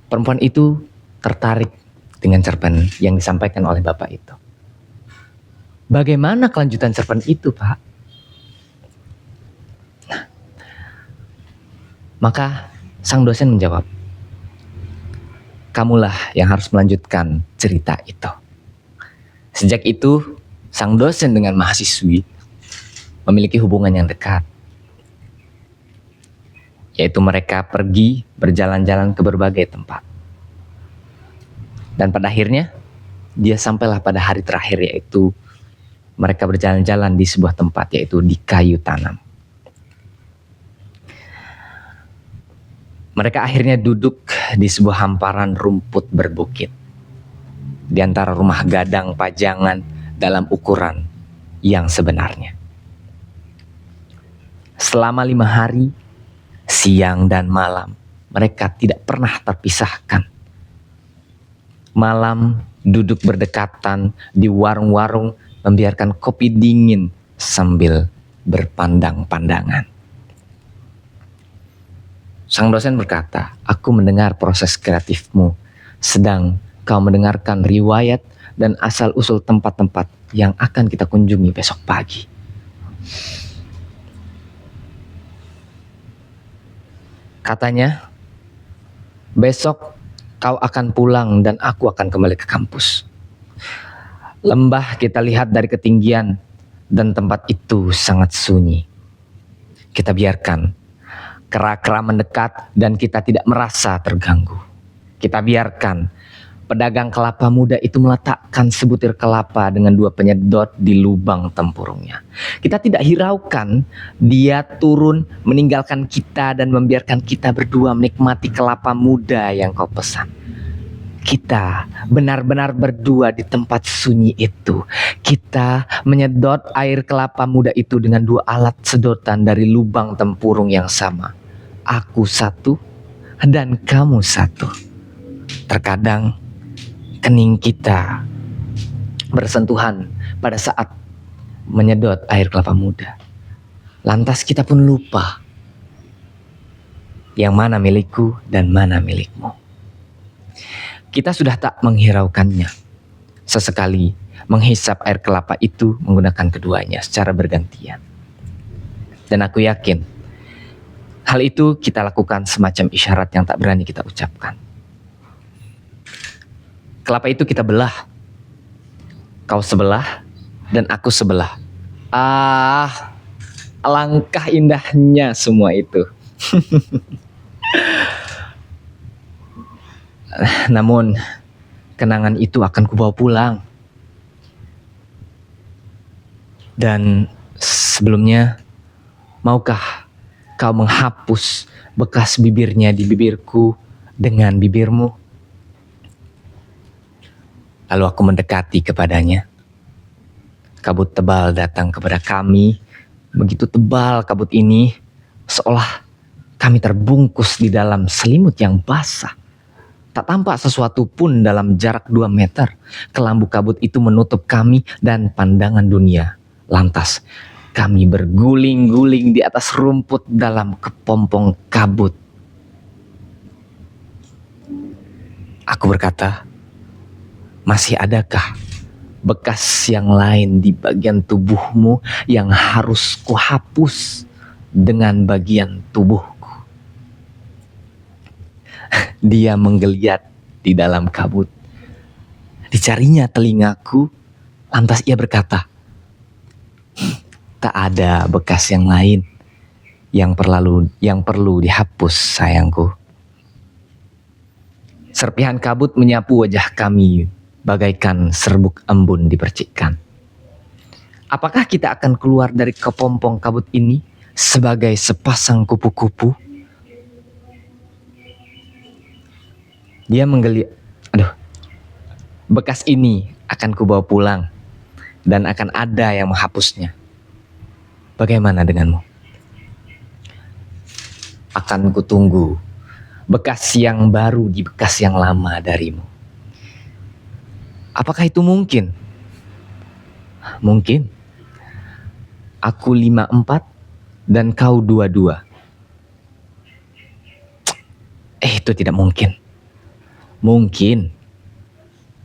Perempuan itu tertarik dengan cerpen yang disampaikan oleh bapak itu. Bagaimana kelanjutan cerpen itu, Pak? Nah, maka sang dosen menjawab, kamulah yang harus melanjutkan cerita itu. Sejak itu, sang dosen dengan mahasiswi memiliki hubungan yang dekat. Yaitu mereka pergi berjalan-jalan ke berbagai tempat. Dan pada akhirnya, dia sampailah pada hari terakhir, yaitu mereka berjalan-jalan di sebuah tempat, yaitu di kayu tanam. Mereka akhirnya duduk di sebuah hamparan rumput berbukit. Di antara rumah gadang pajangan dalam ukuran yang sebenarnya. Selama 5 hari, siang dan malam, mereka tidak pernah terpisahkan. Malam duduk berdekatan di warung-warung membiarkan kopi dingin sambil berpandang-pandangan. Sang dosen berkata, aku mendengar proses kreatifmu, sedang kau mendengarkan riwayat dan asal-usul tempat-tempat yang akan kita kunjungi besok pagi. Katanya, besok kau akan pulang dan aku akan kembali ke kampus. Lembah kita lihat dari ketinggian dan tempat itu sangat sunyi. Kita biarkan kera-kera mendekat dan kita tidak merasa terganggu. Kita biarkan pedagang kelapa muda itu meletakkan sebutir kelapa dengan 2 penyedot di lubang tempurungnya. Kita tidak hiraukan dia turun meninggalkan kita dan membiarkan kita berdua menikmati kelapa muda yang kau pesan. Kita benar-benar berdua di tempat sunyi itu. Kita menyedot air kelapa muda itu dengan 2 alat sedotan dari lubang tempurung yang sama. Aku satu dan kamu satu. Terkadang kening kita bersentuhan pada saat menyedot air kelapa muda. Lantas kita pun lupa yang mana milikku dan mana milikmu. Kita sudah tak menghiraukannya. Sesekali menghisap air kelapa itu menggunakan keduanya secara bergantian. Dan aku yakin hal itu kita lakukan semacam isyarat yang tak berani kita ucapkan. Kelapa itu kita belah. Kau sebelah dan aku sebelah. Alangkah indahnya semua itu. Namun kenangan itu akan kubawa pulang. Dan sebelumnya, maukah kau menghapus bekas bibirnya di bibirku dengan bibirmu? Lalu aku mendekati kepadanya. Kabut tebal datang kepada kami. Begitu tebal kabut ini, seolah kami terbungkus di dalam selimut yang basah. Tak tampak sesuatu pun dalam jarak 2 meter. Kelambu kabut itu menutup kami dan pandangan dunia. Lantas kami berguling-guling di atas rumput dalam kepompong kabut. Aku berkata, masih adakah bekas yang lain di bagian tubuhmu yang harus kuhapus dengan bagian tubuhku? Dia menggeliat di dalam kabut. Dicarinya telingaku, lantas ia berkata, tak ada bekas yang lain yang perlu dihapus, sayangku. Serpihan kabut menyapu wajah kami bagaikan serbuk embun dipercikkan. Apakah kita akan keluar dari kepompong kabut ini sebagai sepasang kupu-kupu? Dia menggeliat. Bekas ini akan kubawa pulang dan akan ada yang menghapusnya. Bagaimana denganmu? Akan kutunggu bekas yang baru di bekas yang lama darimu. Apakah itu mungkin? Mungkin. Aku 54 dan kau 22. Itu tidak mungkin. Mungkin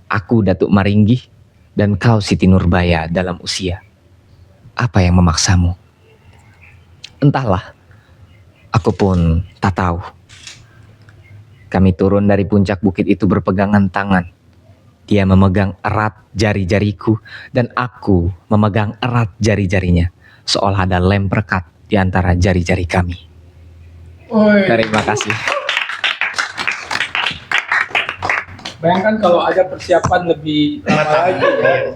aku Datuk Maringgi dan kau Siti Nurbaya dalam usia. Apa yang memaksamu? Entahlah, aku pun tak tahu. Kami turun dari puncak bukit itu berpegangan tangan. Dia memegang erat jari-jariku dan aku memegang erat jari-jarinya. Seolah ada lem perekat di antara jari-jari kami. Terima kasih. Bayangkan kalau ada persiapan lebih lama lagi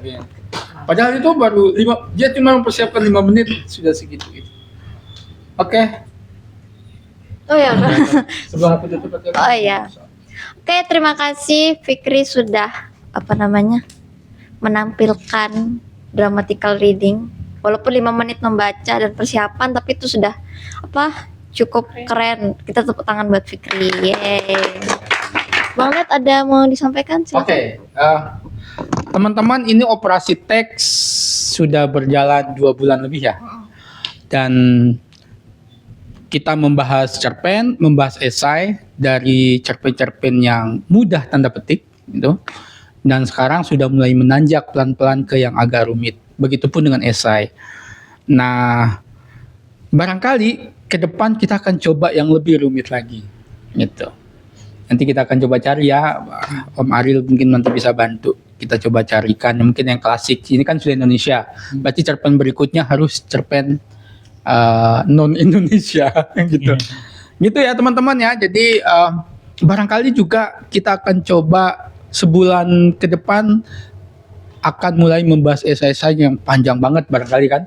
ya. Padahal itu baru dia cuma mempersiapkan 5 menit sudah segitu gitu. Oke. Oh ya. Sebelum aku tutup aja. Oh iya. Oke, terima kasih Fikri sudah menampilkan dramatical reading. Walaupun 5 menit membaca dan persiapan, tapi itu sudah cukup keren. Kita tepuk tangan buat Fikri. Yeay. Bang Net ada mau disampaikan? Oke. Teman-teman, ini operasi teks sudah berjalan 2 bulan lebih ya. Dan kita membahas cerpen, membahas esai dari cerpen-cerpen yang mudah tanda petik gitu. Dan sekarang sudah mulai menanjak pelan-pelan ke yang agak rumit. Begitupun dengan esai. Nah, barangkali ke depan kita akan coba yang lebih rumit lagi gitu. Nanti kita akan coba cari ya, Om Ariel mungkin nanti bisa bantu. Kita coba carikan mungkin yang klasik. Ini kan sudah Indonesia. Berarti cerpen berikutnya harus cerpen non Indonesia gitu. Gitu ya teman-teman ya. Jadi barangkali juga kita akan coba sebulan ke depan akan mulai membahas esai-esai yang panjang banget barangkali kan.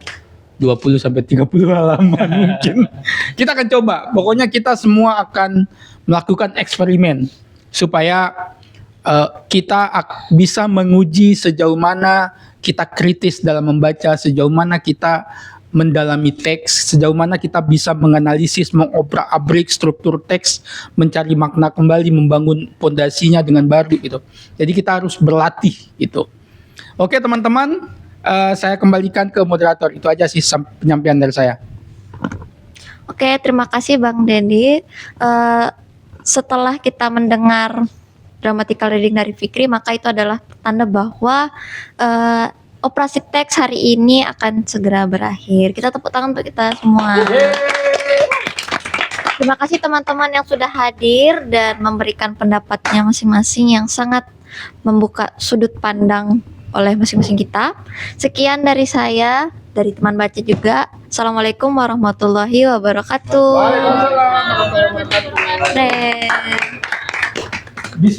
20 sampai 30 halaman mungkin. Kita akan coba. Pokoknya kita semua akan melakukan eksperimen supaya kita bisa menguji sejauh mana kita kritis dalam membaca, sejauh mana kita mendalami teks, sejauh mana kita bisa menganalisis, mengobrak-abrik struktur teks, mencari makna kembali, membangun pondasinya dengan baru gitu. Jadi kita harus berlatih gitu. Oke teman-teman, saya kembalikan ke moderator. Itu aja sih penyampaian dari saya. Oke, terima kasih Bang Dedi. Setelah kita mendengar dramatical reading dari Fikri, maka itu adalah tanda bahwa operasi teks hari ini akan segera berakhir. Kita tepuk tangan untuk kita semua. Terima kasih teman-teman yang sudah hadir dan memberikan pendapatnya masing-masing yang sangat membuka sudut pandang oleh masing-masing kita. Sekian dari saya, dari teman baca juga. Assalamualaikum warahmatullahi wabarakatuh. Waalaikumsalam warahmatullahi wabarakatuh.